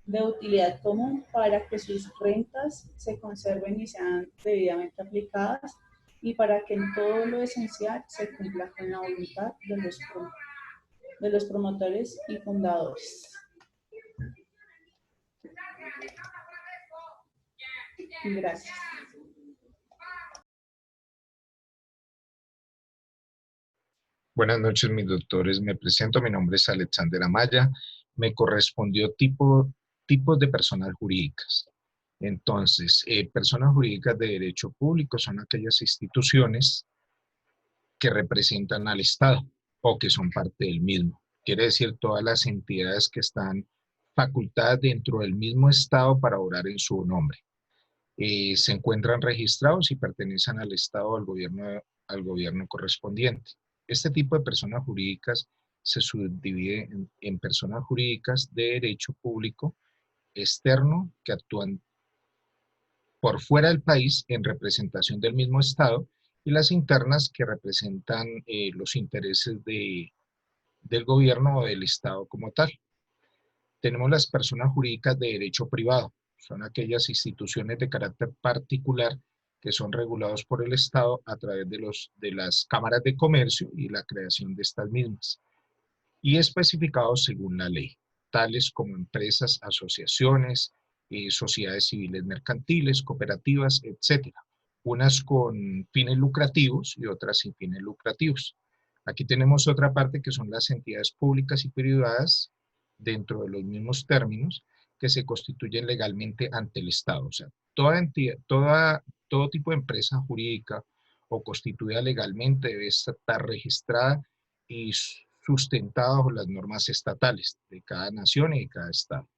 de utilidad común para que sus rentas se conserven y sean debidamente aplicadas y para que en todo lo esencial se cumpla con la voluntad de los promotores y fundadores. Gracias. Buenas noches, mis doctores. Me presento, mi nombre es Alexander Amaya. Me correspondió tipos de personas jurídicas. Entonces, personas jurídicas de derecho público son aquellas instituciones que representan al Estado o que son parte del mismo. Quiere decir todas las entidades que están facultadas dentro del mismo Estado para obrar en su nombre. Se encuentran registrados y pertenecen al Estado o al gobierno correspondiente. Este tipo de personas jurídicas se subdivide en personas jurídicas de derecho público externo que actúan por fuera del país en representación del mismo Estado y las internas que representan los intereses del gobierno o del Estado como tal. Tenemos las personas jurídicas de derecho privado. Son aquellas instituciones de carácter particular que son regulados por el Estado a través de las cámaras de comercio y la creación de estas mismas, y especificados según la ley, tales como empresas, asociaciones, sociedades civiles mercantiles, cooperativas, etc. Unas con fines lucrativos y otras sin fines lucrativos. Aquí tenemos otra parte que son las entidades públicas y privadas dentro de los mismos términos que se constituyen legalmente ante el Estado. O sea, todo tipo de empresa jurídica o constituida legalmente debe estar registrada y sustentada bajo las normas estatales de cada nación y de cada estado.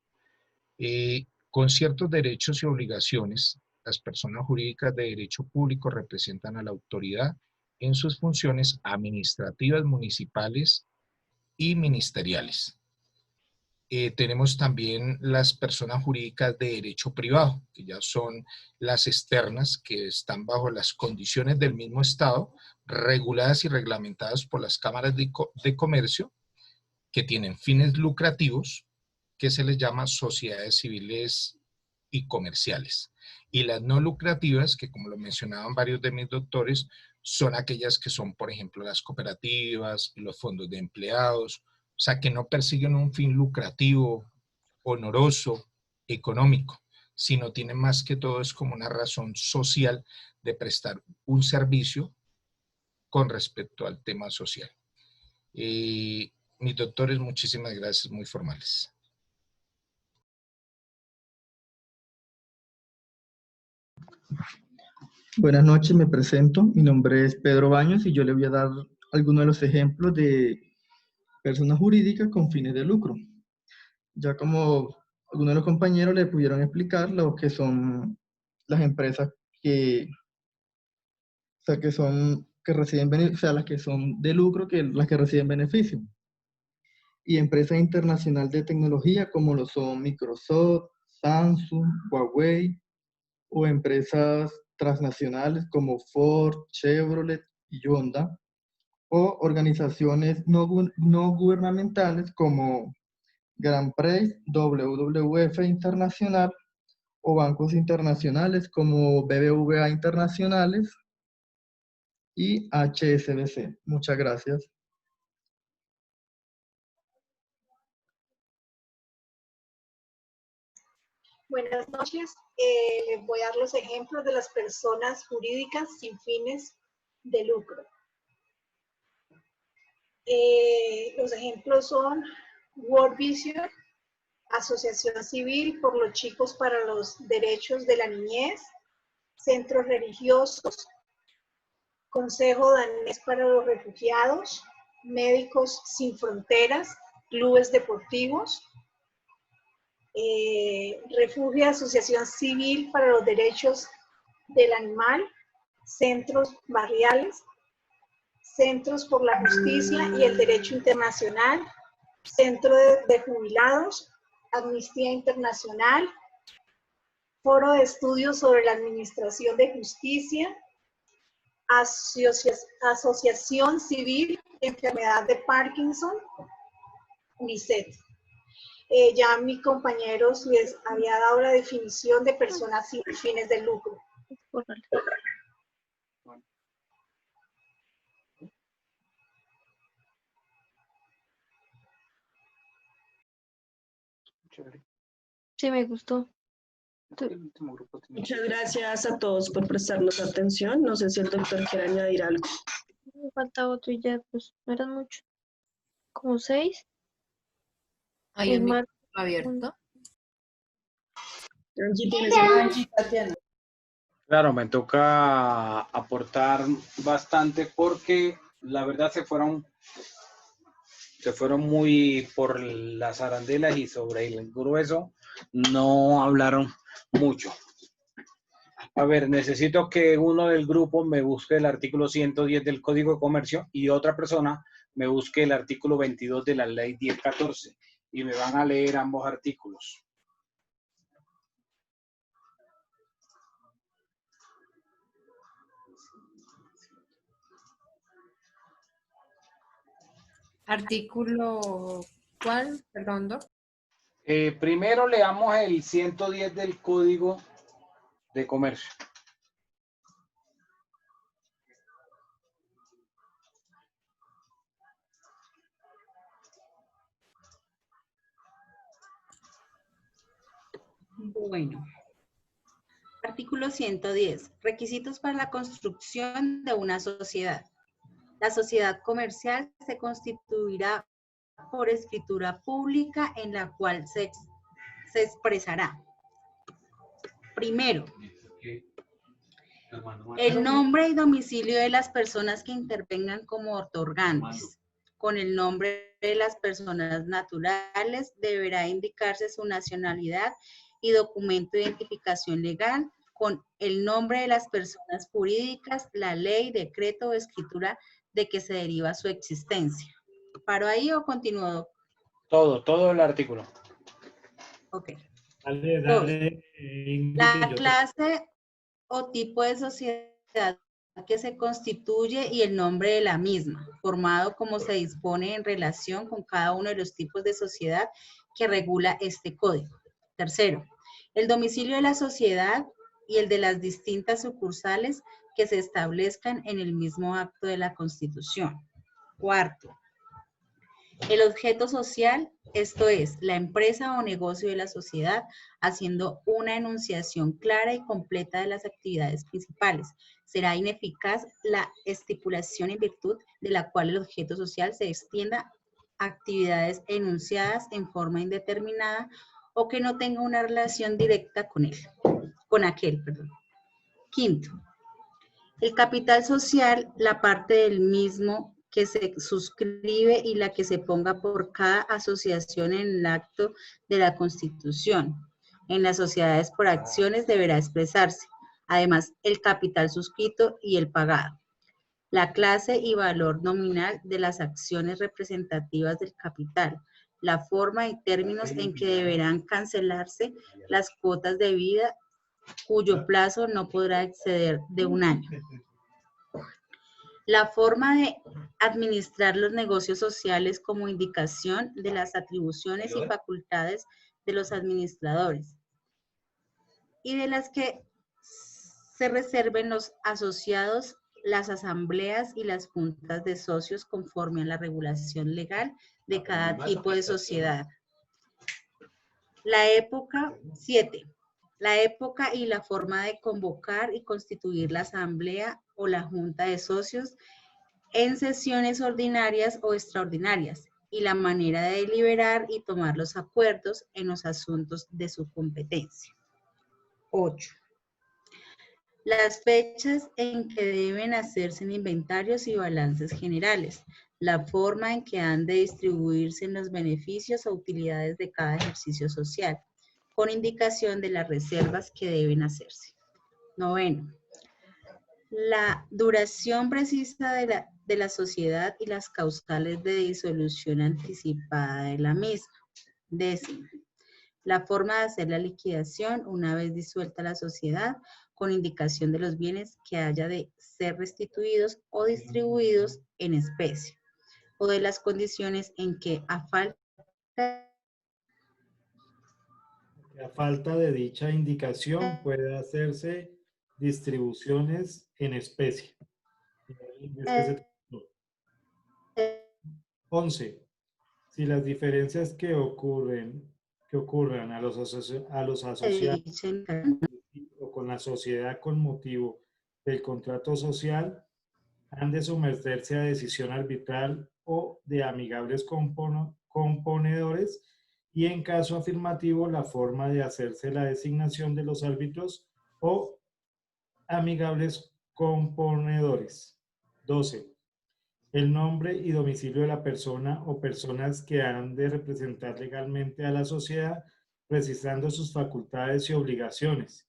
Con ciertos derechos y obligaciones, las personas jurídicas de derecho público representan a la autoridad en sus funciones administrativas, municipales y ministeriales. Tenemos también las personas jurídicas de derecho privado, que ya son las externas, que están bajo las condiciones del mismo Estado, reguladas y reglamentadas por las cámaras de comercio, que tienen fines lucrativos, que se les llama sociedades civiles y comerciales. Y las no lucrativas, que como lo mencionaban varios de mis doctores, son aquellas que son, por ejemplo, las cooperativas, los fondos de empleados, o sea, que no persiguen un fin lucrativo, honoroso, económico, sino tienen más que todo es como una razón social de prestar un servicio con respecto al tema social. Mis doctores, muchísimas gracias, muy formales. Buenas noches, me presento. Mi nombre es Pedro Baños y yo le voy a dar algunos de los ejemplos de personas jurídicas con fines de lucro. Ya como algunos de los compañeros le pudieron explicar lo que son las empresas que reciben beneficios, las que son de lucro, las que reciben beneficios. Y empresas internacionales de tecnología como lo son Microsoft, Samsung, Huawei, o empresas transnacionales como Ford, Chevrolet y Honda, o organizaciones no gubernamentales como Grand Prix, WWF Internacional, o bancos internacionales como BBVA Internacionales y HSBC. Muchas gracias. Buenas noches. Les voy a dar los ejemplos de las personas jurídicas sin fines de lucro. Los ejemplos son World Vision, Asociación Civil por los Chicos para los Derechos de la Niñez, Centros Religiosos, Consejo Danés para los Refugiados, Médicos Sin Fronteras, Clubes Deportivos, Refugio Asociación Civil para los Derechos del Animal, Centros Barriales, Centros por la Justicia y el Derecho Internacional, Centro de Jubilados, Amnistía Internacional, Foro de Estudios sobre la Administración de Justicia, Asociación Civil, Enfermedad de Parkinson, UNICEF. Ya a mis compañeros les había dado la definición de personas sin fines de lucro. Sí, me gustó. Muchas gracias a todos por prestarnos atención. No sé si el doctor quiere añadir algo. Me falta otro y ya, pues, no eran muchos. Como 6. Hay un micrófono abierto. Angie, ¿tienes Tatiana. Claro, me toca aportar bastante porque la verdad se fueron muy por las arandelas y sobre el grueso no hablaron mucho. A ver, necesito que uno del grupo me busque el artículo 110 del Código de Comercio y otra persona me busque el artículo 22 de la Ley 1014 y me van a leer ambos artículos. Artículo, ¿cuál? Perdón, Doc. Primero leamos el 110 del Código de Comercio. Bueno. Artículo 110. Requisitos para la construcción de una sociedad. La sociedad comercial se constituirá por escritura pública en la cual se expresará. Primero, el nombre y domicilio de las personas que intervengan como otorgantes. con el nombre de las personas naturales, deberá indicarse su nacionalidad y documento de identificación legal, con el nombre de las personas jurídicas, la ley, decreto o escritura de que se deriva su existencia. ¿Paro ahí o continúo? Todo el artículo. Ok. Dale, Dos, dale, Ingrid, la yo te- clase o tipo de sociedad que se constituye y el nombre de la misma, formado como se dispone en relación con cada uno de los tipos de sociedad que regula este código. Tercero, el domicilio de la sociedad y el de las distintas sucursales que se establezcan en el mismo acto de la Constitución. Cuarto, el objeto social, esto es, la empresa o negocio de la sociedad, haciendo una enunciación clara y completa de las actividades principales. Será ineficaz la estipulación en virtud de la cual el objeto social se extienda a actividades enunciadas en forma indeterminada o que no tenga una relación directa con aquel. Quinto, el capital social, la parte del mismo que se suscribe y la que se ponga por cada asociación en el acto de la Constitución. En las sociedades por acciones deberá expresarse. Además, el capital suscrito y el pagado. La clase y valor nominal de las acciones representativas del capital. La forma y términos en que deberán cancelarse las cuotas de vida cuyo plazo no podrá exceder de 1 año. La forma de administrar los negocios sociales como indicación de las atribuciones y facultades de los administradores y de las que se reserven los asociados, las asambleas y las juntas de socios conforme a la regulación legal de cada tipo de sociedad. La época 7. La época y la forma de convocar y constituir la asamblea o la junta de socios en sesiones ordinarias o extraordinarias y la manera de deliberar y tomar los acuerdos en los asuntos de su competencia. 8. Las fechas en que deben hacerse inventarios y balances generales, la forma en que han de distribuirse los beneficios o utilidades de cada ejercicio social, con indicación de las reservas que deben hacerse. 9. La duración precisa de la sociedad y las causales de disolución anticipada de la misma. 10. La forma de hacer la liquidación una vez disuelta la sociedad, con indicación de los bienes que haya de ser restituidos o distribuidos en especie, o de las condiciones en que a falta de dicha indicación puede hacerse distribuciones en especie. 11. Si las diferencias que ocurran a los asociados o con la sociedad con motivo del contrato social han de someterse a decisión arbitral o de amigables componedores, y en caso afirmativo la forma de hacerse la designación de los árbitros o amigables componedores. 12. El nombre y domicilio de la persona o personas que han de representar legalmente a la sociedad, precisando sus facultades y obligaciones,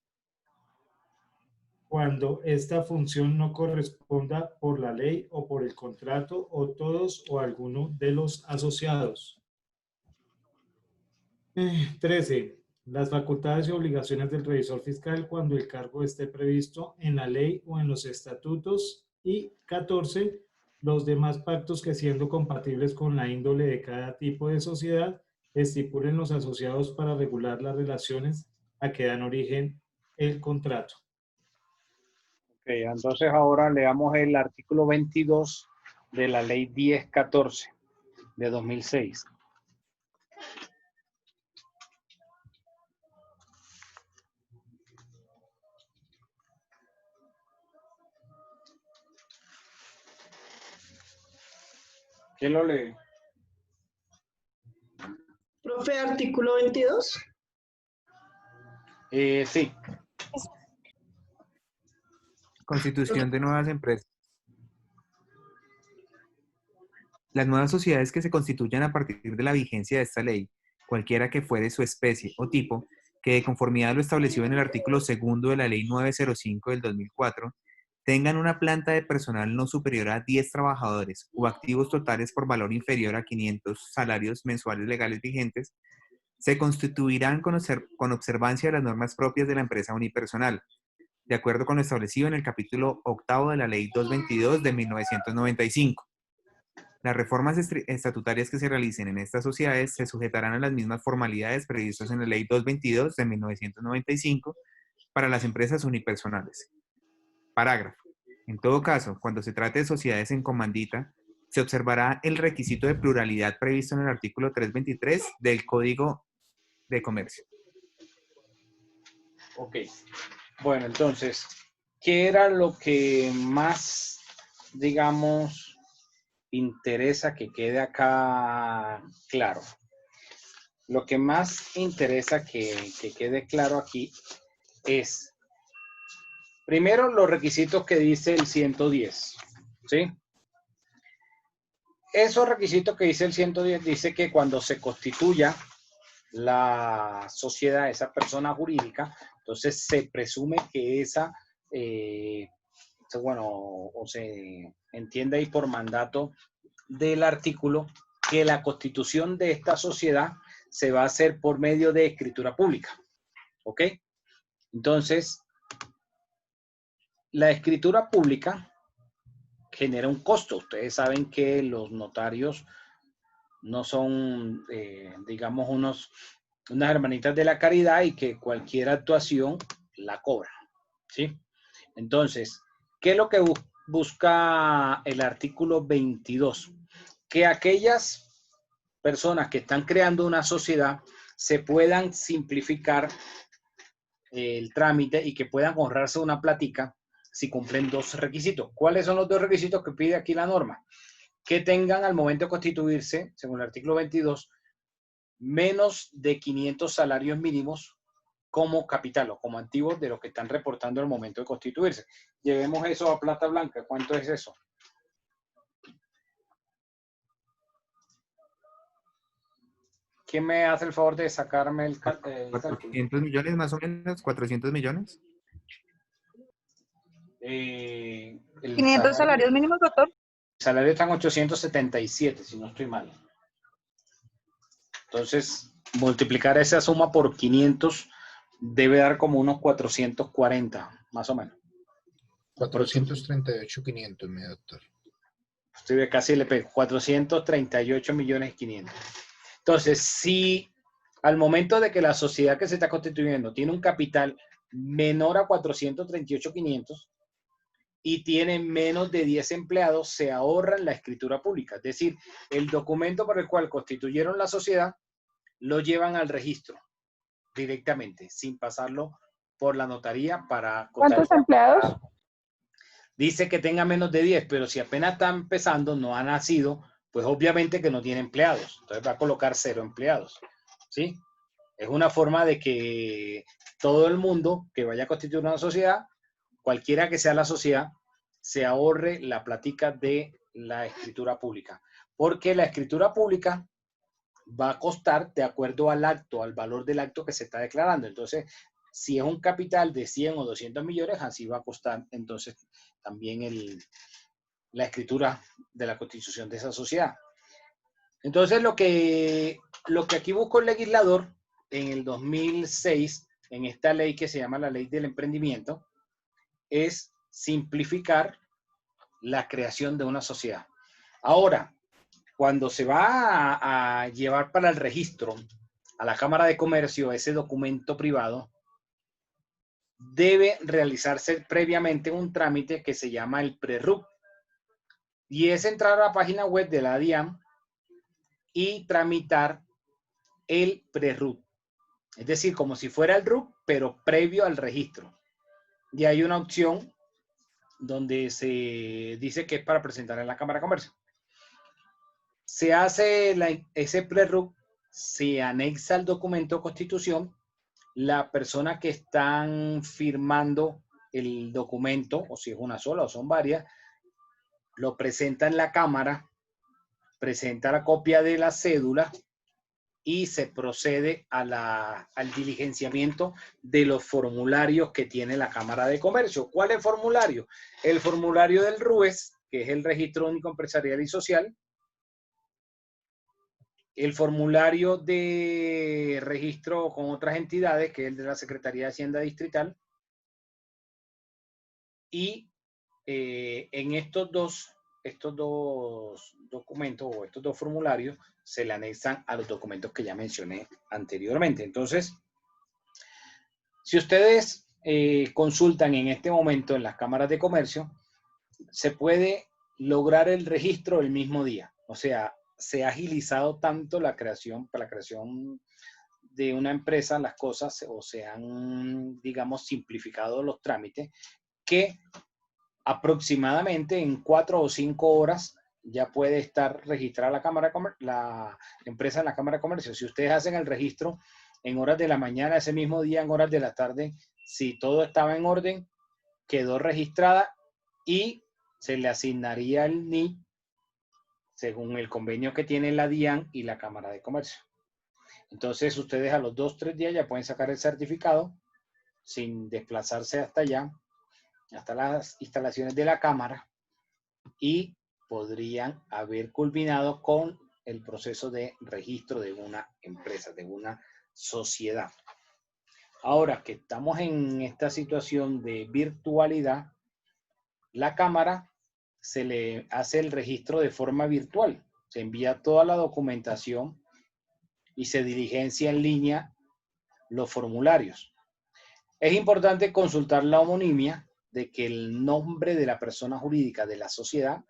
cuando esta función no corresponda por la ley o por el contrato o todos o alguno de los asociados. 13. Las facultades y obligaciones del revisor fiscal cuando el cargo esté previsto en la ley o en los estatutos. Y 14. Los demás pactos que, siendo compatibles con la índole de cada tipo de sociedad, estipulen los asociados para regular las relaciones a que dan origen el contrato. Ok, entonces ahora leamos el artículo 22 de la ley 1014 de 2006. ¿Quién lo lee? Profe, artículo 22. Sí. Constitución de nuevas empresas. Las nuevas sociedades que se constituyan a partir de la vigencia de esta ley, cualquiera que fuere su especie o tipo, que de conformidad a lo establecido en el artículo 2º de la Ley 905 del 2004, tengan una planta de personal no superior a 10 trabajadores o activos totales por valor inferior a 500 salarios mensuales legales vigentes, se constituirán con observancia de las normas propias de la empresa unipersonal, de acuerdo con lo establecido en el capítulo 8º de la Ley 222 de 1995. Las reformas estatutarias que se realicen en estas sociedades se sujetarán a las mismas formalidades previstas en la Ley 222 de 1995 para las empresas unipersonales. Parágrafo. En todo caso, cuando se trate de sociedades en comandita, se observará el requisito de pluralidad previsto en el artículo 323 del Código de Comercio. Ok. Bueno, entonces, ¿qué era lo que más, digamos, interesa que quede acá claro? Lo que más interesa que quede claro aquí es, primero, los requisitos que dice el 110, ¿sí? Esos requisitos que dice el 110 dice que cuando se constituya la sociedad, esa persona jurídica, entonces se presume que esa, bueno, o se entiende ahí por mandato del artículo, que la constitución de esta sociedad se va a hacer por medio de escritura pública. ¿Ok? Entonces, la escritura pública genera un costo. Ustedes saben que los notarios no son, digamos, unas hermanitas de la caridad y que cualquier actuación la cobra, ¿sí? Entonces, ¿qué es lo que busca el artículo 22? Que aquellas personas que están creando una sociedad se puedan simplificar el trámite y que puedan ahorrarse una plática si cumplen dos requisitos. ¿Cuáles son los dos requisitos que pide aquí la norma? Que tengan al momento de constituirse, según el artículo 22, menos de 500 salarios mínimos como capital o como activos de lo que están reportando al momento de constituirse. Llevemos eso a plata blanca. ¿Cuánto es eso? ¿Quién me hace el favor de sacarme el cálculo? 400 millones más o menos, 400 millones. 500 salarios mínimos, doctor. El salario está en 877, si no estoy mal. Entonces, multiplicar esa suma por 500 debe dar como unos 440, más o menos. 438.500, mi doctor. Estoy casi le pego, 438.500.000. Entonces, si al momento de que la sociedad que se está constituyendo tiene un capital menor a 438.500 y tiene menos de 10 empleados, se ahorran la escritura pública. Es decir, el documento por el cual constituyeron la sociedad lo llevan al registro directamente, sin pasarlo por la notaría para... ¿Cuántos empleados? Dice que tenga menos de 10, pero si apenas está empezando, no ha nacido, pues obviamente que no tiene empleados. Entonces va a colocar 0 empleados, ¿sí? Es una forma de que todo el mundo que vaya a constituir una sociedad, cualquiera que sea la sociedad, se ahorre la plática de la escritura pública. Porque la escritura pública va a costar de acuerdo al acto, al valor del acto que se está declarando. Entonces, si es un capital de 100 o 200 millones, así va a costar entonces también la escritura de la constitución de esa sociedad. Entonces, lo que aquí buscó el legislador en el 2006, en esta ley que se llama la Ley del Emprendimiento, es simplificar la creación de una sociedad. Ahora, cuando se va a llevar para el registro a la Cámara de Comercio ese documento privado, debe realizarse previamente un trámite que se llama el PRERUC. Y es entrar a la página web de la DIAN y tramitar el PRERUC. Es decir, como si fuera el RUC, pero previo al registro. Y hay una opción donde se dice que es para presentar en la Cámara de Comercio. Se hace ese PRERUC, se anexa al documento de constitución, la persona que están firmando el documento, o si es una sola o son varias, lo presenta en la Cámara presenta la copia de la cédula y se procede al diligenciamiento de los formularios que tiene la Cámara de Comercio. ¿Cuál es el formulario? El formulario del RUES, que es el Registro Único Empresarial y Social, el formulario de registro con otras entidades, que es el de la Secretaría de Hacienda Distrital, y en estos dos documentos o estos dos formularios se le anexan a los documentos que ya mencioné anteriormente. Entonces, si ustedes consultan en este momento en las cámaras de comercio, se puede lograr el registro el mismo día. O sea, se ha agilizado tanto la creación, para la creación de una empresa, las cosas, o se han, digamos, simplificado los trámites, que aproximadamente en 4 o 5 horas ya puede estar registrada la empresa en la Cámara de Comercio. Si ustedes hacen el registro en horas de la mañana, ese mismo día, en horas de la tarde, si todo estaba en orden, quedó registrada y se le asignaría el NIC según el convenio que tiene la DIAN y la Cámara de Comercio. Entonces, ustedes a los 2 o 3 días ya pueden sacar el certificado sin desplazarse hasta allá, hasta las instalaciones de la Cámara, y podrían haber culminado con el proceso de registro de una empresa, de una sociedad. Ahora que estamos en esta situación de virtualidad, la Cámara se le hace el registro de forma virtual. Se envía toda la documentación y se diligencia en línea los formularios. Es importante consultar la homonimia de que el nombre de la persona jurídica de la sociedad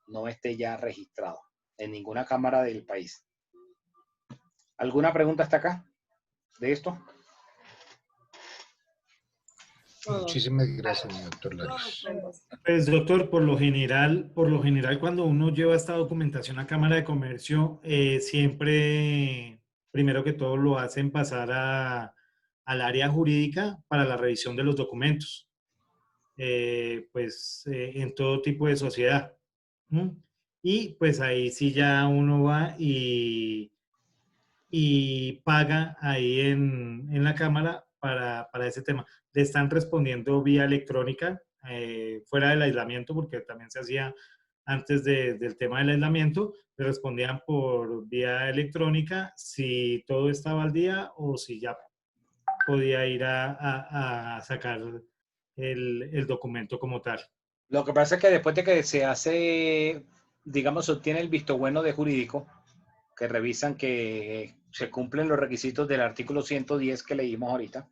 no esté ya registrado en ninguna cámara del país. ¿Alguna pregunta hasta acá de esto? Muchísimas gracias, doctor Larios. Pues, doctor, por lo general, cuando uno lleva esta documentación a Cámara de Comercio, siempre, primero que todo, lo hacen pasar al área jurídica para la revisión de los documentos, en todo tipo de sociedad. Y pues ahí sí ya uno va y paga ahí en la Cámara para ese tema. Le están respondiendo vía electrónica, fuera del aislamiento, porque también se hacía antes del tema del aislamiento, le respondían por vía electrónica si todo estaba al día o si ya podía ir a sacar el documento como tal. Lo que pasa es que después de que se hace, digamos, se obtiene el visto bueno de jurídico, que revisan que se cumplen los requisitos del artículo 110 que leímos ahorita,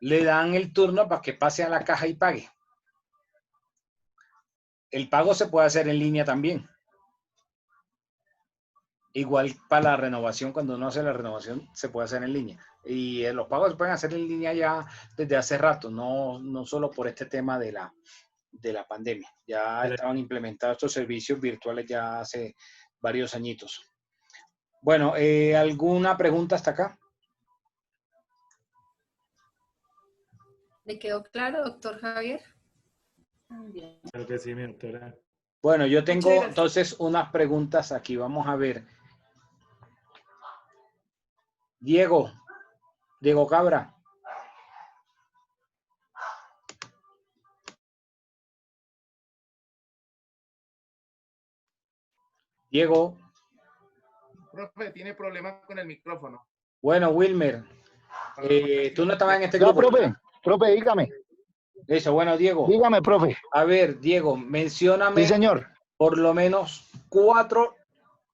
le dan el turno para que pase a la caja y pague. El pago se puede hacer en línea también. Igual para la renovación, cuando uno hace la renovación, se puede hacer en línea. Y los pagos se pueden hacer en línea ya desde hace rato, no solo por este tema de la pandemia. Ya estaban implementados estos servicios virtuales ya hace varios añitos. Bueno, ¿alguna pregunta hasta acá? ¿Le quedó claro, doctor Javier? Claro que sí, mi doctora. Bueno, yo tengo entonces unas preguntas aquí. Vamos a ver. Diego Cabra. Diego. Profe, tiene problemas con el micrófono. Bueno, Wilmer, tú no estabas en este grupo. Profe, dígame. Eso, bueno, Diego. Dígame, profe. A ver, Diego, mencióname Sí, señor. por lo menos 4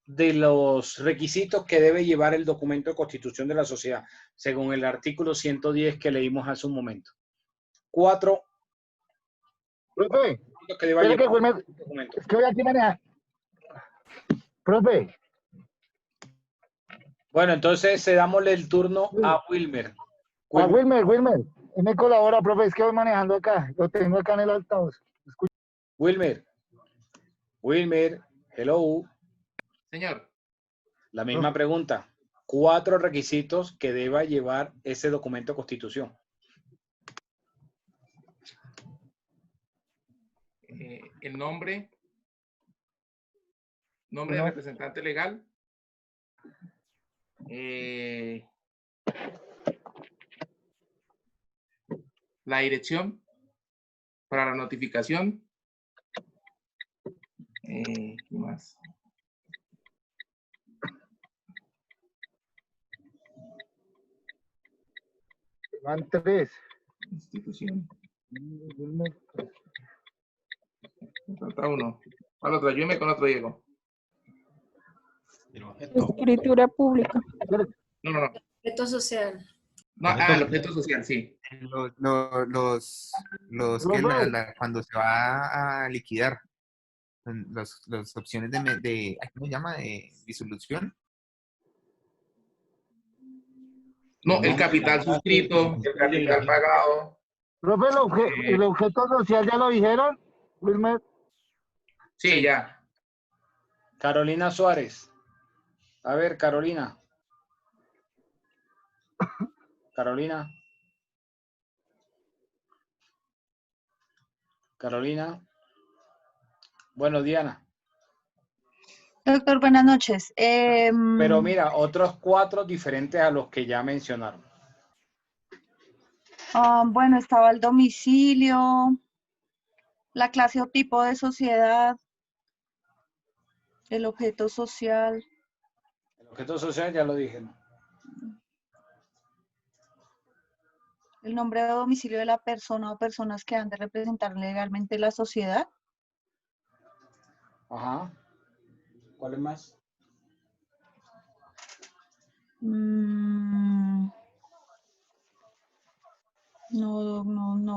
de los requisitos que debe llevar el documento de constitución de la sociedad, según el artículo 110 que leímos hace un momento. 4. Profe, que deba llevar el documento. Es que voy aquí manejar. Profe. Bueno, entonces dámosle el turno a Wilmer. A Wilmer. Él me colabora, profe, es que voy manejando acá. Lo tengo acá en el altavoz. Escucha. Wilmer, hello. Señor. La misma pregunta. 4 requisitos que deba llevar ese documento de constitución. El nombre. Nombre No. de representante legal. La dirección para la notificación. ¿Qué más? Van 3. Institución. Me falta uno. ¿Cuál otro? Ayúdeme con otro, Diego. Escritura pública. No. Objeto social. No, el objeto social, sí. Cuando se va a liquidar, las opciones ¿cómo se llama? De disolución. No, el capital suscrito, el capital pagado. Profe, el objeto social ya lo dijeron, Wilmer. Sí, ya. Carolina Suárez. A ver, Carolina. Carolina. Carolina. Bueno, Diana. Doctor, buenas noches. Pero mira, otros 4 diferentes a los que ya mencionaron. Bueno, estaba el domicilio, la clase o tipo de sociedad, el objeto social. El objeto social ya lo dije, ¿no? El nombre de domicilio de la persona o personas que han de representar legalmente la sociedad. Ajá. ¿Cuál es más? No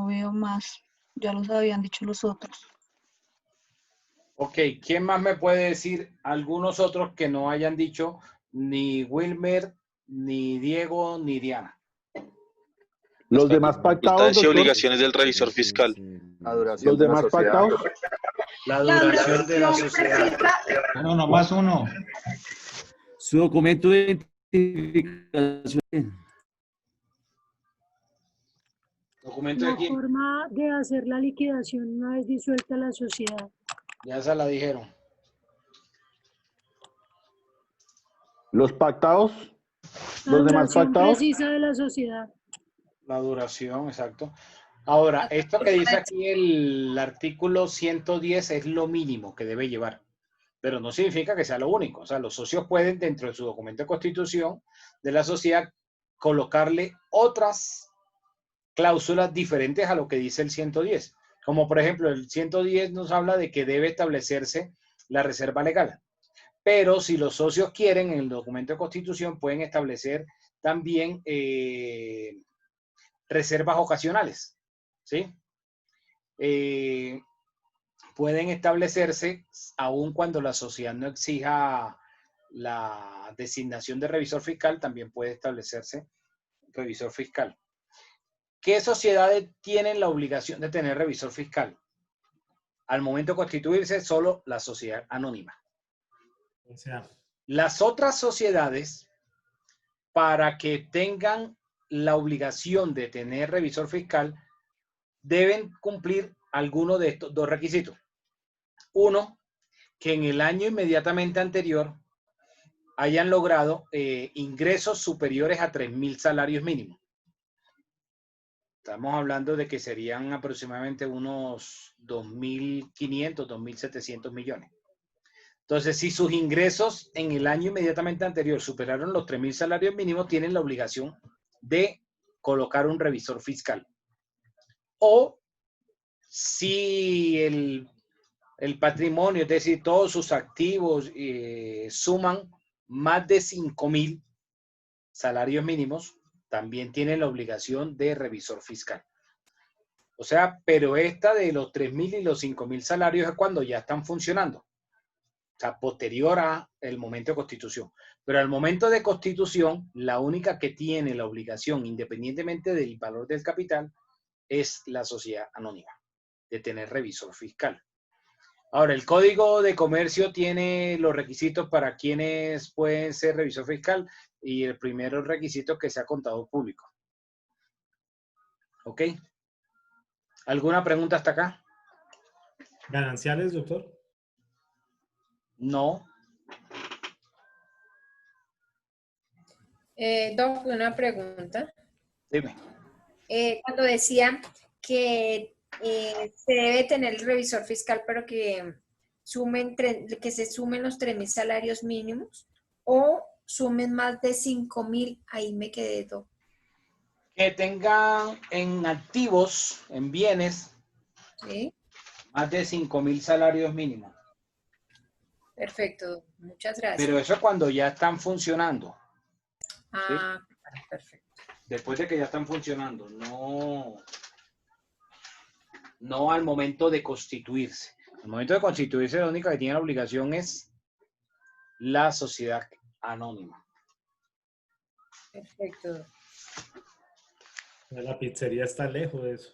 veo más. Ya los habían dicho los otros. Ok, ¿quién más me puede decir algunos otros que no hayan dicho ni Wilmer, ni Diego, ni Diana? Los demás pactados, Facultades y doctor. obligaciones del revisor fiscal. La duración los demás pactados. La duración de la sociedad. Uno, nomás uno. Su documento de identificación. ¿Documento La de quién? forma de hacer la liquidación una vez disuelta la sociedad. Ya se la dijeron. Los pactados. La Los demás duración pactados. precisa de la sociedad. La duración, exacto. Ahora, esto que dice aquí el artículo 110 es lo mínimo que debe llevar, pero no significa que sea lo único. O sea, los socios pueden, dentro de su documento de constitución de la sociedad, colocarle otras cláusulas diferentes a lo que dice el 110. Como por ejemplo, el 110 nos habla de que debe establecerse la reserva legal. Pero si los socios quieren, en el documento de constitución pueden establecer también reservas ocasionales, ¿sí? Pueden establecerse aun cuando la sociedad no exija la designación de revisor fiscal, también puede establecerse revisor fiscal. ¿Qué sociedades tienen la obligación de tener revisor fiscal? Al momento de constituirse, solo la sociedad anónima. O sea, las otras sociedades, para que tengan la obligación de tener revisor fiscal, deben cumplir alguno de estos 2 requisitos. Uno, que en el año inmediatamente anterior hayan logrado ingresos superiores a 3.000 salarios mínimos. Estamos hablando de que serían aproximadamente unos 2.500, 2.700 millones. Entonces, si sus ingresos en el año inmediatamente anterior superaron los 3.000 salarios mínimos, tienen la obligación de colocar un revisor fiscal. O si el patrimonio, es decir, todos sus activos suman más de 5.000 salarios mínimos, también tienen la obligación de revisor fiscal. O sea, pero esta de los 3.000 y los 5.000 salarios es cuando ya están funcionando. O sea, posterior a el momento de constitución. Pero al momento de constitución, la única que tiene la obligación, independientemente del valor del capital, es la sociedad anónima, de tener revisor fiscal. Ahora, el Código de Comercio tiene los requisitos para quienes pueden ser revisor fiscal y el primero requisito es que sea contador público. ¿Ok? ¿Alguna pregunta hasta acá? ¿Gananciales, doctor? No, Doc, una pregunta. Dime. Cuando decía que se debe tener el revisor fiscal, pero que se sumen los 3.000 salarios mínimos o sumen más de 5.000, ahí me quedé, Doc. Que tengan en activos, en bienes, ¿Sí? más de 5.000 salarios mínimos. Perfecto, muchas gracias. Pero eso cuando ya están funcionando. Ah, ¿sí? perfecto. Después de que ya están funcionando, no al momento de constituirse. Al momento de constituirse, la única que tiene la obligación es la sociedad anónima. Perfecto. La pizzería está lejos de eso.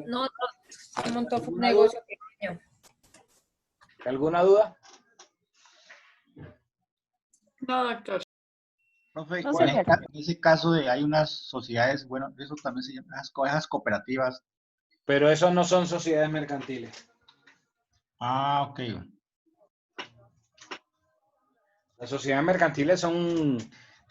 No, se montó un negocio pequeño. ¿Alguna duda? No, doctor. Profe, No en sería ese caso de hay unas sociedades, bueno, eso también se llama esas cooperativas. Pero eso no son sociedades mercantiles. Ah, ok. Las sociedades mercantiles son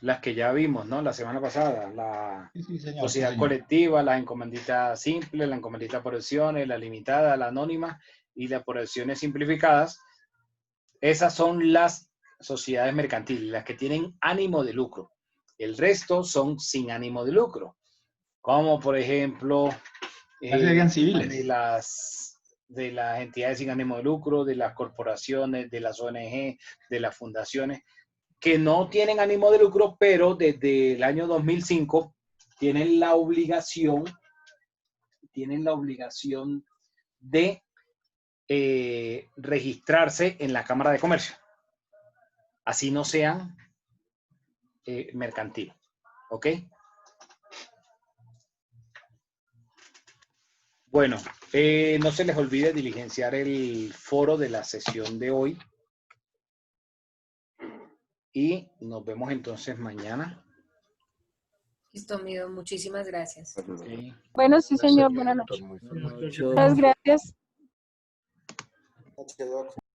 las que ya vimos, ¿no? La semana pasada. La Sí, señor, sociedad sí, señor. colectiva, la encomendita simple, la encomendita por acciones, la limitada, la anónima y las por acciones simplificadas. Esas son las sociedades mercantiles, las que tienen ánimo de lucro. El resto son sin ánimo de lucro. Como por ejemplo, serían civiles. de las entidades sin ánimo de lucro, de las corporaciones, de las ONG, de las fundaciones, que no tienen ánimo de lucro, pero desde el año 2005 tienen la obligación de registrarse en la Cámara de Comercio. Así no sean mercantil. ¿Ok? Bueno, no se les olvide diligenciar el foro de la sesión de hoy. Y nos vemos entonces mañana. Listo, amigo. Muchísimas gracias. Okay. Bueno, sí, señor. Buenas noches. Muchas gracias.